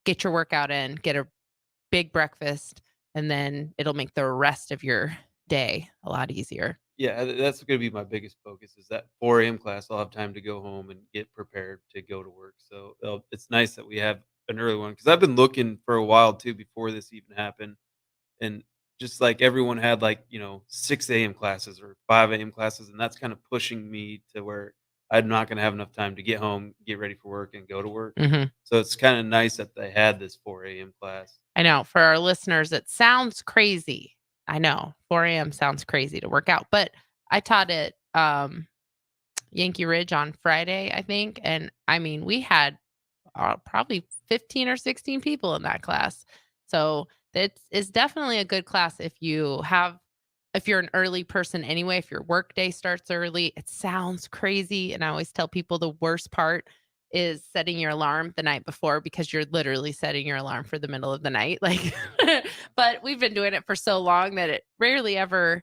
get your workout in, get a big breakfast, and then it'll make the rest of your day a lot easier. Yeah, that's gonna be my biggest focus is that 4 a.m. class. I'll have time to go home and get prepared to go to work. So, it's nice that we have an early one because 'cause I've been looking for a while too before this even happened. And just like everyone had like 6 a.m. classes or 5 a.m. classes, and that's kind of pushing me to where I'm not going to have enough time to get home, get ready for work, and go to work. Mhm. So it's kind of nice that they had this 4 a.m. class. I know for our listeners, it sounds crazy. I know 4 a.m. sounds crazy to work out, but I taught at Yankee Ridge on Friday, I think. And I mean, we had probably 15 or 16 people in that class. So it's definitely a good class if you're an early person anyway, if your work day starts early. It sounds crazy. And I always tell people the worst part is setting your alarm the night before because you're literally setting your alarm for the middle of the night. Like, but we've been doing it for so long that it rarely ever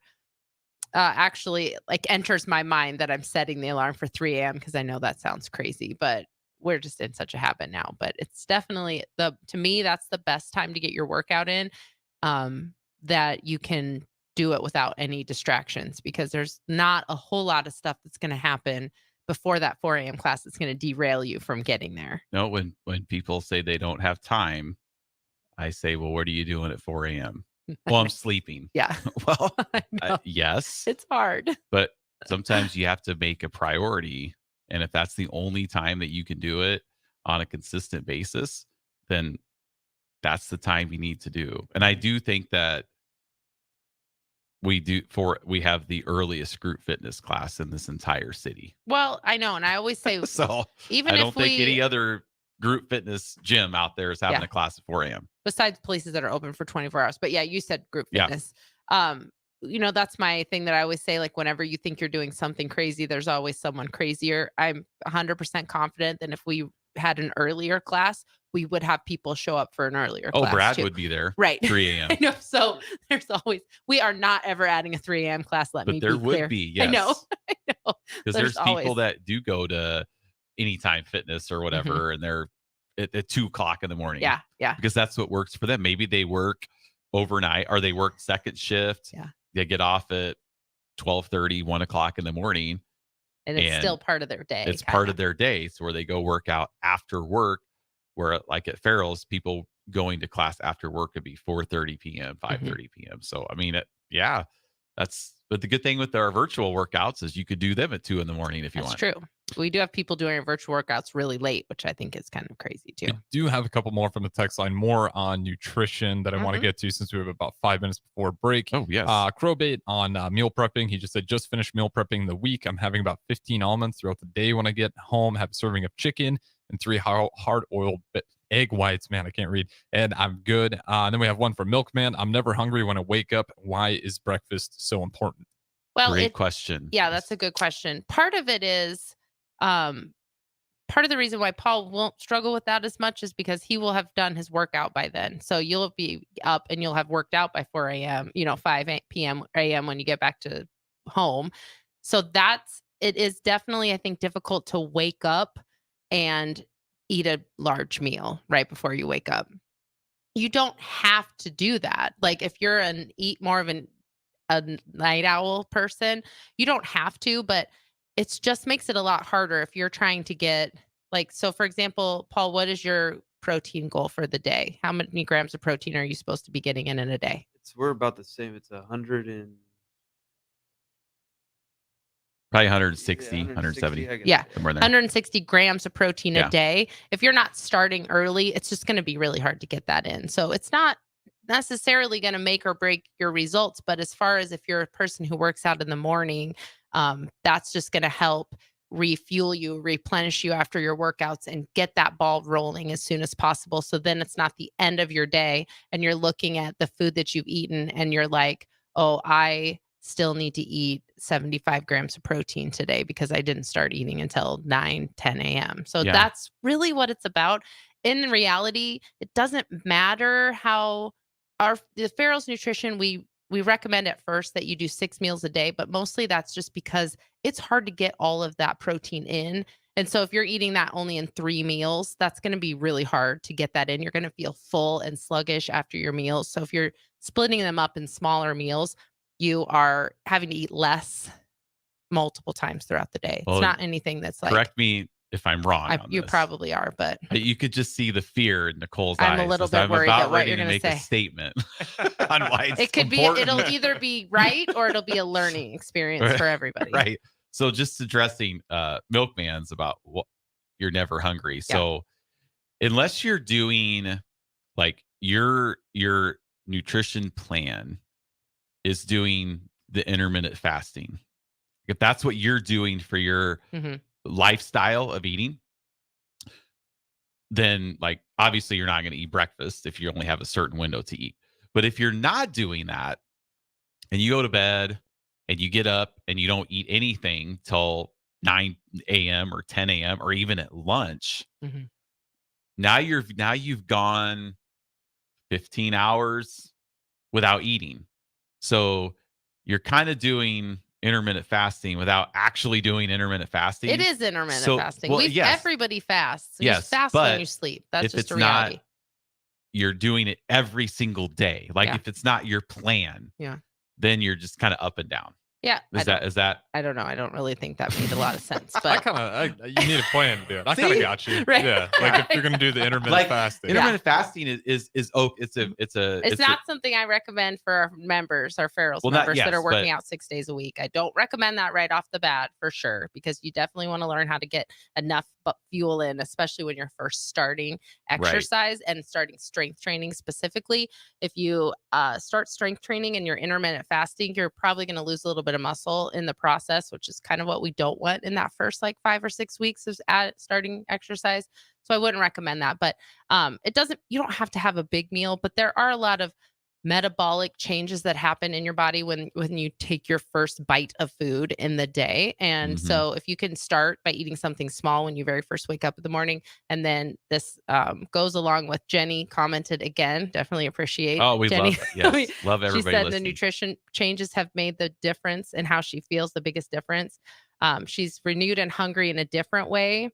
actually like enters my mind that I'm setting the alarm for 3 a.m. because I know that sounds crazy, but we're just in such a habit now. But it's definitely to me, that's the best time to get your workout in. That you can do it without any distractions because there's not a whole lot of stuff that's going to happen before that 4 a.m. class that's going to derail you from getting there. No, when people say they don't have time, I say, well, what are you doing at 4 a.m.? Well, I'm sleeping. Yeah. Well, I know. yes, It's hard. but sometimes you have to make a priority. And if that's the only time that you can do it on a consistent basis, then that's the time you need to do. And I do think that we have the earliest group fitness class in this entire city. Well, I know. And I always say, So even I if don't think any other group fitness gym out there is having Yeah. a class at 4 a.m. besides places that are open for 24 hours. But yeah, you said group Yeah. fitness. That's my thing that I always say, like, whenever you think you're doing something crazy, there's always someone crazier. I'm 100% confident that if we had an earlier class, we would have people show up for an earlier class. Brad too. would be there. Right. 3 a.m. I know. So there's always, we are not ever adding a 3 a.m. class. Let me But there be clear. would be, yes. I know. Because there's people always. that do go to Anytime Fitness or whatever, and they're at 2 o'clock in the morning. Yeah. Yeah. Because that's what works for them. Maybe they work overnight or they work second shift. Yeah. They get off at 12:30, 1 o'clock in the morning. And it's still part of their day. It's part of their day. So where they go work out after work, where like at Farrell's, people going to class after work could be 4:30 p.m., 5:30 p.m. So, I mean, but the good thing with our virtual workouts is you could do them at 2 in the morning if you want. That's true. We do have people doing our virtual workouts really late, which I think is kind of crazy too. We do have a couple more from the text line, more on nutrition that I want to get to since we have about 5 minutes before break. Oh, yes. Crowbait on meal prepping. He just said, just finished meal prepping the week. I'm having about 15 almonds throughout the day when I get home, have a serving of chicken and 3 hard-boiled egg whites. Man, I can't read. And I'm good. And then we have one for Milkman. I'm never hungry when I wake up. Why is breakfast so important? Well, Great question. Yeah, that's a good question. Part of it is, part of the reason why Paul won't struggle with that as much is because he will have done his workout by then. So you'll be up and you'll have worked out by 4 a.m., 5 p.m. a.m. when you get back to home. So it is definitely, I think, difficult to wake up and eat a large meal right before you wake up. You don't have to do that. Like if you're more of a night owl person, you don't have to, but it just makes it a lot harder if you're trying to get so for example, Paul, what is your protein goal for the day? How many grams of protein are you supposed to be getting in a day? We're about the same. It's 100 and probably 160, 170. Yeah. Somewhere there. 160 grams of protein a day. If you're not starting early, it's just going to be really hard to get that in. So it's not necessarily going to make or break your results. But as far as if you're a person who works out in the morning, that's just going to help refuel you, replenish you after your workouts and get that ball rolling as soon as possible. So then it's not the end of your day and you're looking at the food that you've eaten and you're like, oh, I still need to eat 75 grams of protein today because I didn't start eating until 9, 10 a.m. So that's really what it's about. In reality, it doesn't matter how the Farrell's Nutrition, we recommend at first that you do 6 meals a day, but mostly that's just because it's hard to get all of that protein in. And so if you're eating that only in 3 meals, that's going to be really hard to get that in. You're going to feel full and sluggish after your meals. So if you're splitting them up in smaller meals, you are having to eat less multiple times throughout the day. It's not anything that's like... Correct me if I'm wrong. You probably are, but... You could just see the fear in Nicole's eyes. I'm a little bit worried about what you're going to say. A statement on why it's it could important. be, it'll either be right or it'll be a learning experience for everybody. Right. So just addressing Milkman's about you're never hungry. So unless you're doing like your nutrition plan is doing the intermittent fasting. If that's what you're doing for your lifestyle of eating, then like obviously you're not going to eat breakfast if you only have a certain window to eat. But if you're not doing that and you go to bed and you get up and you don't eat anything till 9 a.m. or 10 a.m. or even at lunch, now you've gone 15 hours without eating. So you're kind of doing intermittent fasting without actually doing intermittent fasting. It is intermittent fasting. Well, everybody fasts. You fast when you sleep. That's just a reality. You're doing it every single day. Like if it's not your plan, then you're just kind of up and down. Yeah. Is that? I don't know. I don't really think that made a lot of sense. But you need a plan to do it. I kind of got you. Right. Yeah. Like if you're going to do the intermittent fasting. Intermittent fasting is it's not something I recommend for our members, our Farrell's members that are working out 6 days a week. I don't recommend that right off the bat for sure, because you definitely want to learn how to get enough fuel in, especially when you're first starting exercise and starting strength training specifically. If you start strength training and you're intermittent fasting, you're probably going to lose a little bit of muscle in the process, which is kind of what we don't want in that first like 5 or 6 weeks of starting exercise. So I wouldn't recommend that. But you don't have to have a big meal, but there are a lot of metabolic changes that happen in your body when you take your first bite of food in the day. And so if you can start by eating something small when you very first wake up in the morning, and then this goes along with Jenny commented again, definitely appreciate we Jenny. love it. Yes, love She everybody said the listening. nutrition changes have made the difference in how she feels, the biggest difference. She's renewed and hungry in a different way.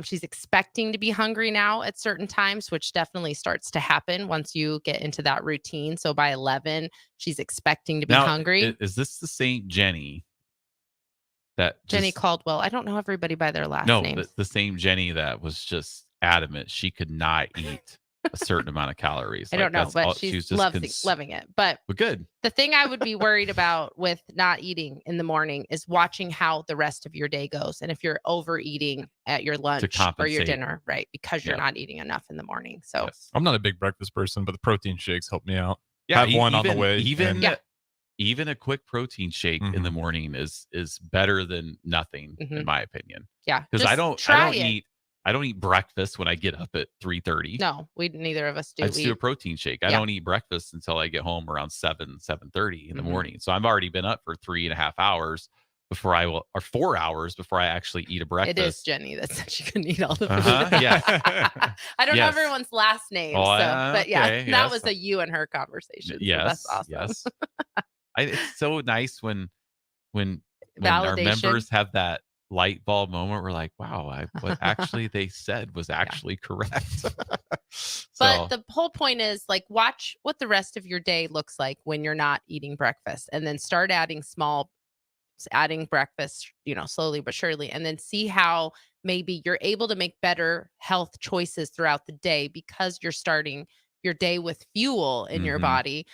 She's expecting to be hungry now at certain times, which definitely starts to happen once you get into that routine. So by 11, she's expecting to be Now, hungry. is this the same Jenny that Jenny just, Caldwell. I don't know everybody by their last no, names. the same Jenny that was just adamant she could not eat a certain amount of calories? I Like, don't know, that's but all- she was just loving it. But good. the thing I would be worried about with not eating in the morning is watching how the rest of your day goes. And if you're overeating at your lunch or your compensate. dinner, right? Because you're Yeah. not eating enough in the morning. So I'm not a big breakfast person, but the protein shakes help me out. Yeah, Have one on the way. Even and- even a quick protein shake in the morning is better than nothing, in my opinion. Yeah, because I just don't try it. I don't eat breakfast when I get up at 3:30. No, neither of us do. I just do a We- protein shake. I Yeah. don't eat breakfast until I get home around 7:30 in the Mhm. morning. So I've already been up for 3.5 hours before I will, or 4 hours before I actually eat a breakfast. It is Jenny that said she couldn't eat all the food. Yes. I don't know Yes. everyone's last name. Oh, but yeah, okay, that yes. was a you and her conversation. So Yes, that's awesome. yes. It's so nice when our Validation. members have that light bulb moment. We're like, wow, what actually they said was actually correct. But the whole point is like watch what the rest of your day looks like when you're not eating breakfast, and then start adding breakfast, slowly but surely, and then see how maybe you're able to make better health choices throughout the day because you're starting your day with fuel in your Mhm. body,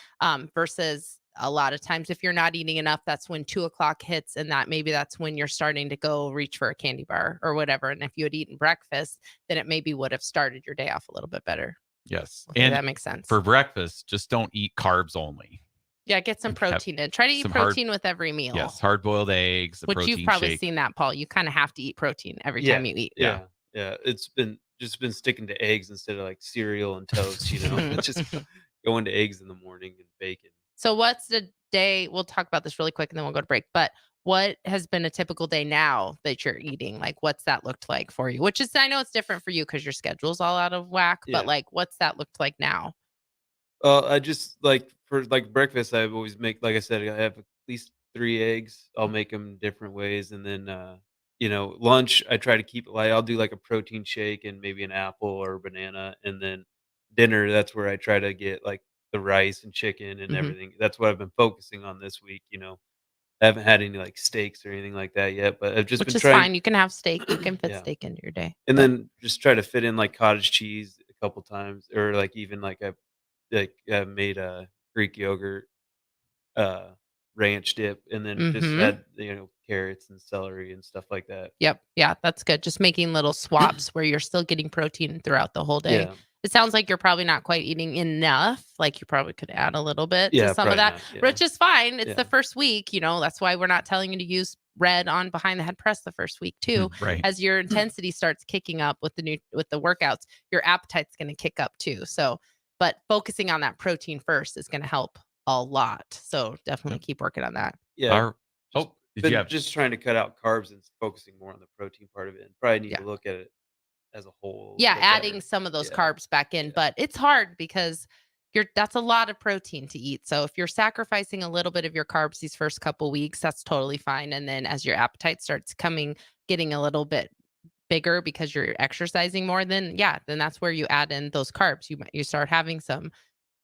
versus a lot of times if you're not eating enough, that's when 2 o'clock hits, and that's when you're starting to go reach for a candy bar or whatever. And if you had eaten breakfast, then it maybe would have started your day off a little bit better. Yes. Okay, And that makes sense. For breakfast, just don't eat carbs only. Yeah, get some Like, have protein in. Try to eat some protein with every meal. Yes, hard-boiled eggs, a Which protein you've probably shake. seen that, Paul. You kind of have to eat protein every time you eat. Yeah. It's been sticking to eggs instead of like cereal and toast. Just going to eggs in the morning and bacon. So what's the day? We'll talk about this really quick and then we'll go to break. But what has been a typical day now that you're eating? Like, what's that looked like for you? Which is, I know it's different for you because your schedule's all out of whack, Yeah. but like, what's that looked like now? I just for breakfast, I always make, like I said, I have at least 3 eggs. I'll make them different ways, and then lunch I try to keep it light. I'll do like a protein shake and maybe an apple or a banana, and then dinner. That's where I try to get like the rice and chicken and Mhm. everything. That's what I've been focusing on this week. I haven't had any like steaks or anything like that yet, but I've just Which been is trying. fine. You can have steak. You can fit Yeah. steak into your day. And then just try to fit in like cottage cheese a couple times, or like even like I made a Greek yogurt ranch dip, and then just Mhm. had carrots and celery and stuff like that. Yep. Yeah, that's good. Just making little swaps where you're still getting protein throughout the whole day. Yeah. It sounds like you're probably not quite eating enough. Like you probably could add a little bit Yeah, to some of probably that, not, yeah. which is fine. It's Yeah. the first week, that's why we're not telling you to use red on behind the head press the first week too. Right. As your intensity starts kicking up with the workouts, your appetite's going to kick up too. So, but focusing on that protein first is going to help a lot. So definitely keep working on that. Yeah. Did Been you have just trying to cut out carbs and focusing more on the protein part of it, and probably need Yeah. to look at it as a whole. Yeah, bit better. adding some of those Yeah. carbs back in, but it's hard because that's a lot of protein to eat. So if you're sacrificing a little bit of your carbs these first couple weeks, that's totally fine. And then as your appetite starts getting a little bit bigger because you're exercising more, then that's where you add in those carbs. You start having some.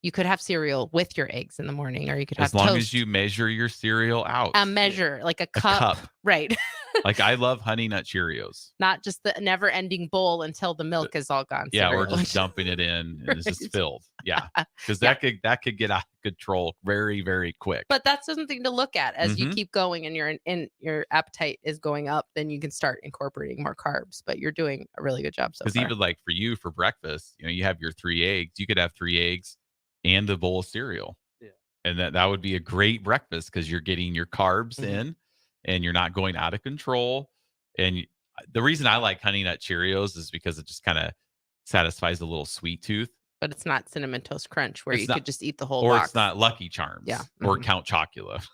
You could have cereal with your eggs in the morning, or you could have as long toast. as you measure your cereal out. A measure, like a cup. cup. Right? Like I love Honey Nut Cheerios. Not just the never-ending bowl until the milk is all gone. Yeah, cereal. we're just dumping it in and it's just Right. filled. Yeah. Because that could get out of control very, very quick. But that's something to look at as you Mhm. keep going and your appetite is going up, then you can start incorporating more carbs. But you're doing a really good job so Because far. even like for you for breakfast, you have your 3 eggs. You could have 3 eggs and a bowl of cereal. Yeah. And that would be a great breakfast because you're getting your carbs Mm-hmm. in and you're not going out of control. And the reason I like Honey Nut Cheerios is because it just kind of satisfies a little sweet tooth. But it's not Cinnamon Toast Crunch where It's you not- could just eat the whole or box. it's not Lucky Charms, Yeah. or Mhm. Count Chocula,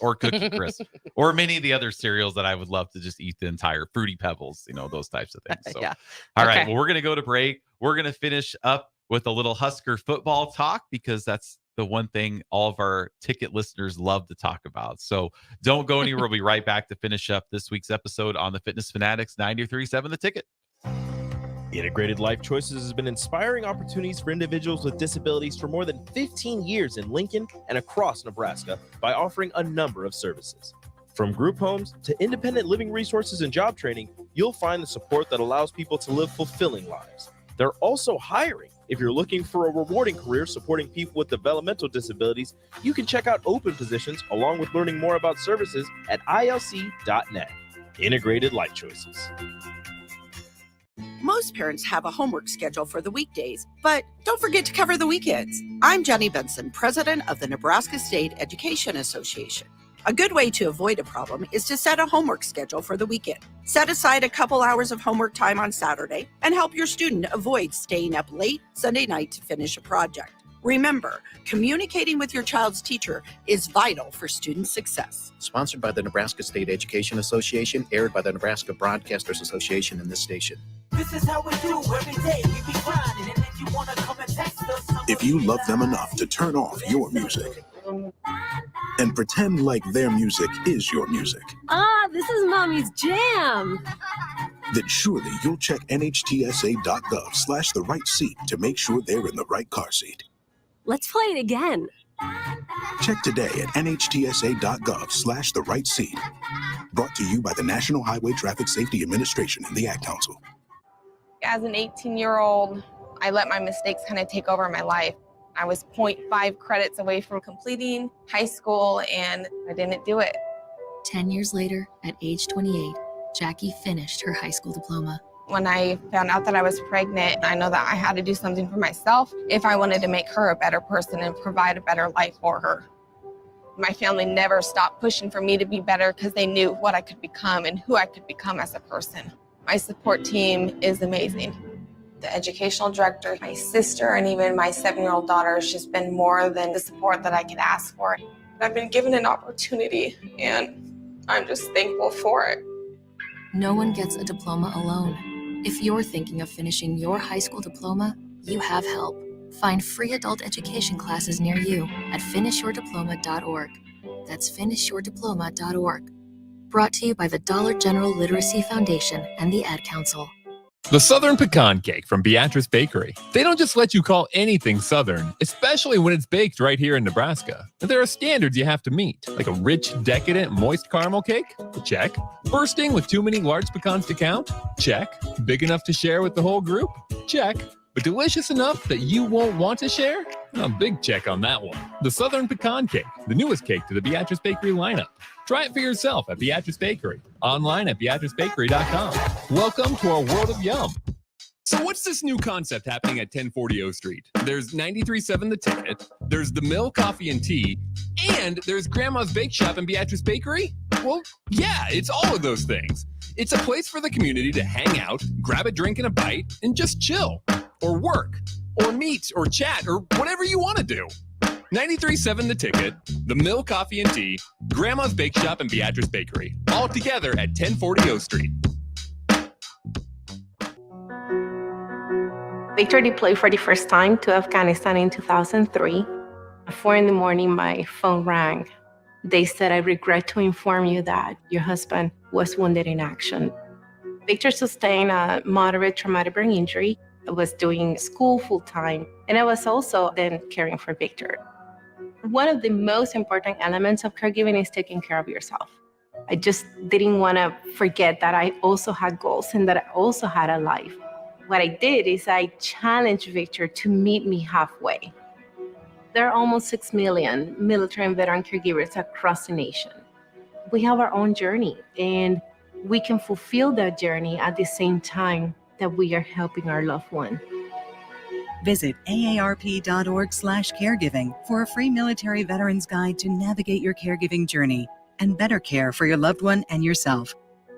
or Cookie Crisp, or many of the other cereals that I would love to just eat the entire Fruity Pebbles, those types of things. So, Yeah. all right, Okay. well, we're gonna go to break. We're gonna finish up with a little Husker football talk because that's the one thing all of our ticket listeners love to talk about. So don't go anywhere. We'll be right back to finish up this week's episode on the Fitness Fanatics 93.7 The Ticket. Integrated Life Choices has been inspiring opportunities for individuals with disabilities for more than 15 years in Lincoln and across Nebraska by offering a number of services. From group homes to independent living resources and job training, you'll find the support that allows people to live fulfilling lives. They're also hiring. If you're looking for a rewarding career supporting people with developmental disabilities, you can check out open positions along with learning more about services at ilc.net. Integrated Life Choices. Most parents have a homework schedule for the weekdays, but don't forget to cover the weekends. I'm Jenny Benson, president of the Nebraska State Education Association. A good way to avoid a problem is to set a homework schedule for the weekend. Set aside a couple hours of homework time on Saturday and help your student avoid staying up late Sunday night to finish a project. Remember, communicating with your child's teacher is vital for student success. Sponsored by the Nebraska State Education Association, aired by the Nebraska Broadcasters Association and this station. This is how we do every day. We be grinding, and if you wanna come and text us, If you love them enough to turn off your music and pretend like their music is your music, This is Mommy's jam. then surely you'll check nhtsa.gov/the right seat to make sure they're in the right car seat. Let's play it again. Check today at nhtsa.gov/the right seat. Brought to you by the National Highway Traffic Safety Administration and the Ad Council. As an 18-year-old, I let my mistakes kind of take over my life. I was 0.5 credits away from completing high school, and I didn't do it. 10 years later, at age 28, Jackie finished her high school diploma. When I found out that I was pregnant, I know that I had to do something for myself if I wanted to make her a better person and provide a better life for her. My family never stopped pushing for me to be better because they knew what I could become and who I could become as a person. My support team is amazing. The educational director, my sister, and even my 7-year-old daughter has just been more than the support that I could ask for. I've been given an opportunity, and I'm just thankful for it. No one gets a diploma alone. If you're thinking of finishing your high school diploma, you have help. Find free adult education classes near you at finishyourdiploma.org. That's finishyourdiploma.org. Brought to you by the Dollar General Literacy Foundation and the Ad Council. The Southern Pecan Cake from Beatrice Bakery. They don't just let you call anything Southern, especially when it's baked right here in Nebraska. There are standards you have to meet, like a rich, decadent, moist caramel cake? Check. Bursting with too many large pecans to count? Check. Big enough to share with the whole group? Check. But delicious enough that you won't want to share? A big check on that one. The Southern Pecan Cake, the newest cake to the Beatrice Bakery lineup. Try it for yourself at Beatrice Bakery. Online at beatricebakery.com. Welcome to our world of yum. So what's this new concept happening at 1040 O Street? There's 93.7 The Ticket, there's The Mill Coffee and Tea, and there's Grandma's Bake Shop and Beatrice Bakery? Well, yeah, it's all of those things. It's a place for the community to hang out, grab a drink and a bite, and just chill, or work, or meet, or chat, or whatever you want to do. 93.7 The Ticket, The Mill Coffee and Tea, Grandma's Bake Shop, and Beatrice Bakery, all together at 1040 O Street. Victor deployed for the first time to Afghanistan in 2003. At 4 a.m, my phone rang. They said, "I regret to inform you that your husband was wounded in action." Victor sustained a moderate traumatic brain injury. I was doing school full-time, and I was also then caring for Victor. One of the most important elements of caregiving is taking care of yourself. I just didn't want to forget that I also had goals and that I also had a life. What I did is I challenged Victor to meet me halfway. There are almost 6 million military and veteran caregivers across the nation. We have our own journey, and we can fulfill that journey at the same time that we are helping our loved one. Visit aarp.org/caregiving for a free military veterans guide to navigate your caregiving journey and better care for your loved one and yourself.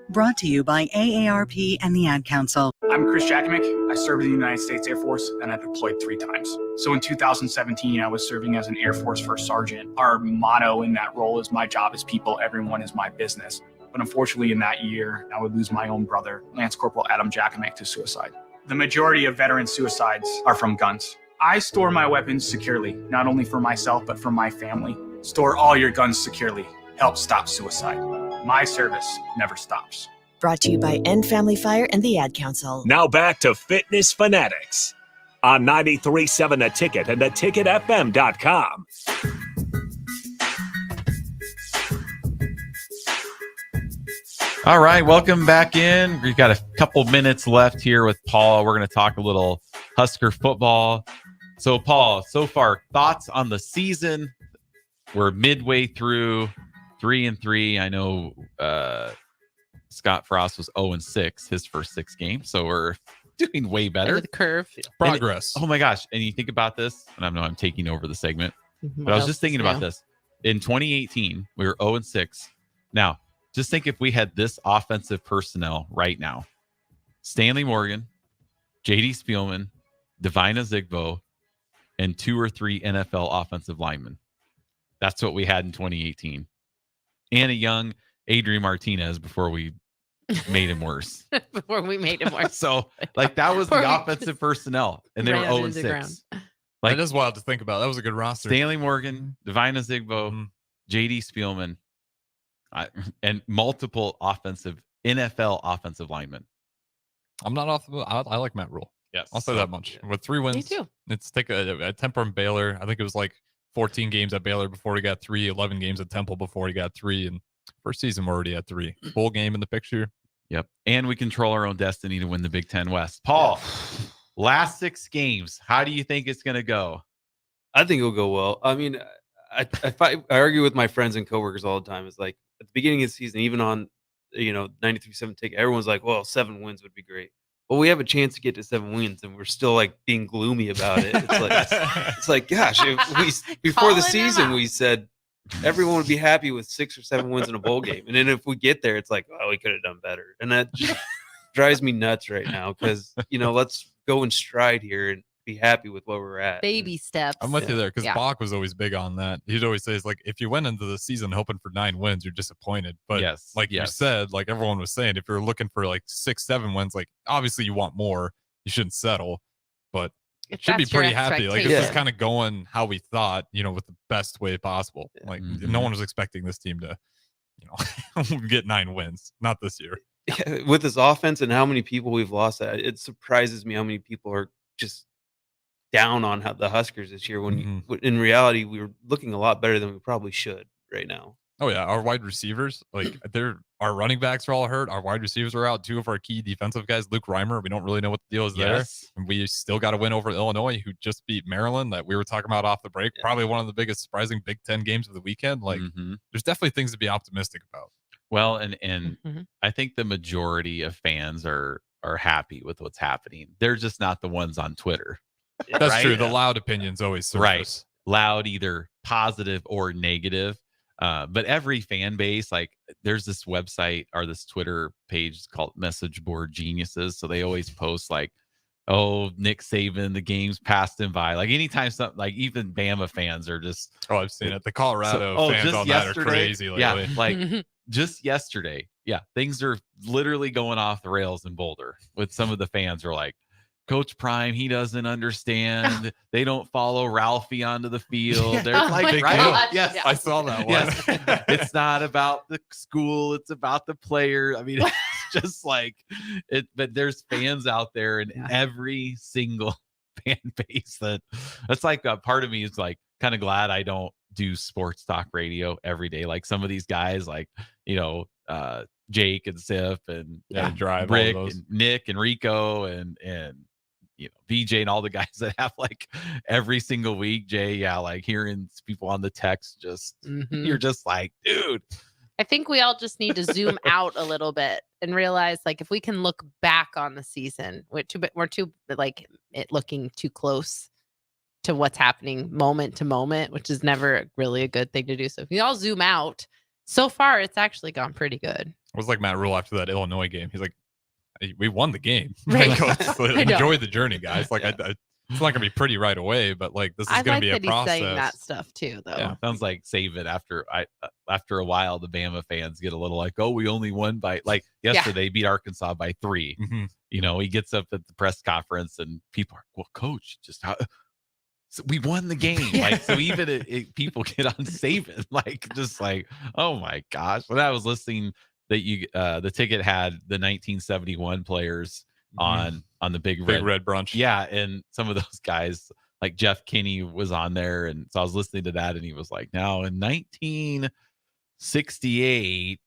Brought to you by AARP and the Ad Council. I'm Chris Jakimick. I served in the United States Air Force and I deployed 3 times. So in 2017, I was serving as an Air Force First Sergeant. Our motto in that role is my job is people, everyone is my business. But unfortunately in that year, I would lose my own brother, Lance Corporal Adam Jakimick, to suicide. The majority of veteran suicides are from guns. I store my weapons securely, not only for myself, but for my family. Store all your guns securely. Help stop suicide. My service never stops. Brought to you by End Family Fire and the Ad Council. Now back to Fitness Fanatics on 93.7 The Ticket and theticketfm.com. All right, welcome back in. We've got a couple minutes left here with Paul. We're going to talk a little Husker football. So, Paul, so far, thoughts on the season? We're midway through, 3-3. I know Scott Frost was 0-6 his first 6 games, so we're doing way better. The curve. Progress. Oh my gosh. And you think about this, and I know I'm taking over the segment, but I was just thinking about this. In 2018, we were 0-6. Now, just think if we had this offensive personnel right now: Stanley Morgan, J.D. Spielman, Divina Zigbo, and 2 or 3 NFL offensive linemen. That's what we had in 2018. And a young Adrian Martinez before we made him worse. Before we made him worse. So, like, that was the offensive personnel, and they were 0-6. Like, that is wild to think about. That was a good roster. Stanley Morgan, Divina Zigbo, J.D. Spielman, and multiple NFL offensive linemen. I'm not off. I like Matt Rule. Yes, I'll say that much. With 3 wins, Me too. Let's take a Temple and Baylor. I think it was like 14 games at Baylor before he got 3, 11 games at Temple before he got 3, and first season we're already at 3. Bowl game in the picture. Yep, and we control our own destiny to win the Big Ten West. Paul, last 6 games, how do you think it's going to go? I think it'll go well. I mean, I argue with my friends and coworkers all the time. It's like at the beginning of the season, even on 93.7 Ticket, everyone's like, "Well, 7 wins would be great." Well, we have a chance to get to 7 wins, and we're still like being gloomy about it. It's like, gosh, if we before the season we said everyone would be happy with 6 or 7 wins in a bowl game, and then if we get there, it's like, oh, we could have done better, and that just drives me nuts right now because let's go in stride here and be happy with where we're at. Baby steps. I'm with you there because Yeah. Bach was always big on that. He'd always say, like, if you went into the season hoping for 9 wins, you're disappointed. But you said, like everyone was saying, if you're looking for like 6, 7 wins, like obviously you want more. You shouldn't settle, but If should be that's your pretty happy. Like, this is expectation. kind of going how we thought, with the best way possible. Like, no one was expecting this team to, get 9 wins. Not this year. Yeah, with this offense and how many people we've lost, it surprises me how many people are just down on the Huskers this year when in reality we were looking a lot better than we probably should right now. Oh yeah, our wide receivers, like our running backs are all hurt. Our wide receivers are out. 2 of our key defensive guys, Luke Reimer, we don't really know what the deal is there. And we still got to win over Illinois, who just beat Maryland that we were talking about off the break. Probably one of the biggest surprising Big Ten games of the weekend. Like there's definitely things to be optimistic about. Well, and I think the majority of fans are happy with what's happening. They're just not the ones on Twitter. That's right? true. The loud opinions always surface. Right. Loud, either positive or negative. But every fan base, like there's this website or this Twitter page called Message Board Geniuses. So they always post like, oh, Nick Saban, the game's passed him by. Like anytime something, like even Bama fans are just. Oh, I've seen it. The Colorado fans on that are crazy lately. Yeah, like just yesterday. Yeah, things are literally going off the rails in Boulder with some of the fans are like, Coach Prime, he doesn't understand. They don't follow Ralphie onto the field. They're like, right? God. Yes, I saw that one. Yes. It's not about the school, it's about the player. I mean, it's just like it, but there's fans out there in every single fan base that's like a part of me is like kind of glad I don't do sports talk radio every day. Like some of these guys, like, Jake and Sif and Drive, Rick all those. and Nick and Rico and BJ and all the guys that have like every single week, Jay, like hearing people on the text just you're just like, dude. I think we all just need to zoom out a little bit and realize, like, if we can look back on the season, we're too like it looking too close to what's happening moment to moment, which is never really a good thing to do. So if we all zoom out, so far it's actually gone pretty good. was like Matt Rule after that Illinois game. He's like, we won the game. Right. Enjoy the journey, guys. Like, it's not gonna be pretty right away, but like this is I gonna like be that a process. he's saying that stuff too, though. Yeah, sounds like save it after a while. The Bama fans get a little like, oh, we only won by like yesterday. They beat Arkansas by 3. Mm-hmm. You know, he gets up at the press conference and people are, well, coach, just how. So we won the game. Like, so even people get on save it, like, just like, oh my gosh. When I was listening that the ticket had the 1971 players on the big red brunch. Yeah. And some of those guys, like Jeff Kinney was on there. And so I was listening to that and he was like, now in 1968,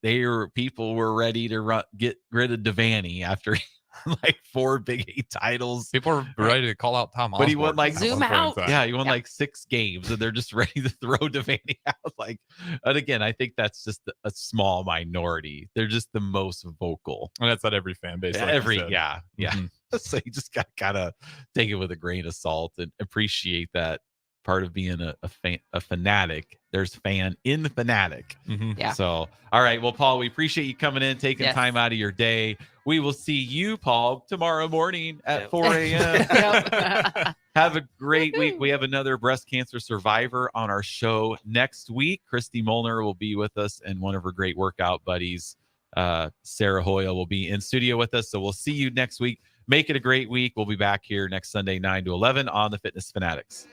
people were ready to get rid of Devaney after like 4 Big 8 titles. People are ready to call out Tom Osborne. But he won like zoom out. Yeah, he won like 6 games, and they're just ready to throw Devaney out. Like, and again, I think that's just a small minority. They're just the most vocal. And that's at every fan base. Like Yeah. Mm-hmm. So you just gotta take it with a grain of salt and appreciate that part of being a fanatic. There's fan in the fanatic. Mm-hmm. Yeah. So, all right. Well, Paul, we appreciate you coming in, taking time out of your day. We will see you, Paul, tomorrow morning at 4 a.m. Have a great week. We have another breast cancer survivor on our show next week. Christy Molnar will be with us, and one of her great workout buddies, Sarah Hoyle, will be in studio with us. So we'll see you next week. Make it a great week. We'll be back here next Sunday, 9 to 11 on the Fitness Fanatics.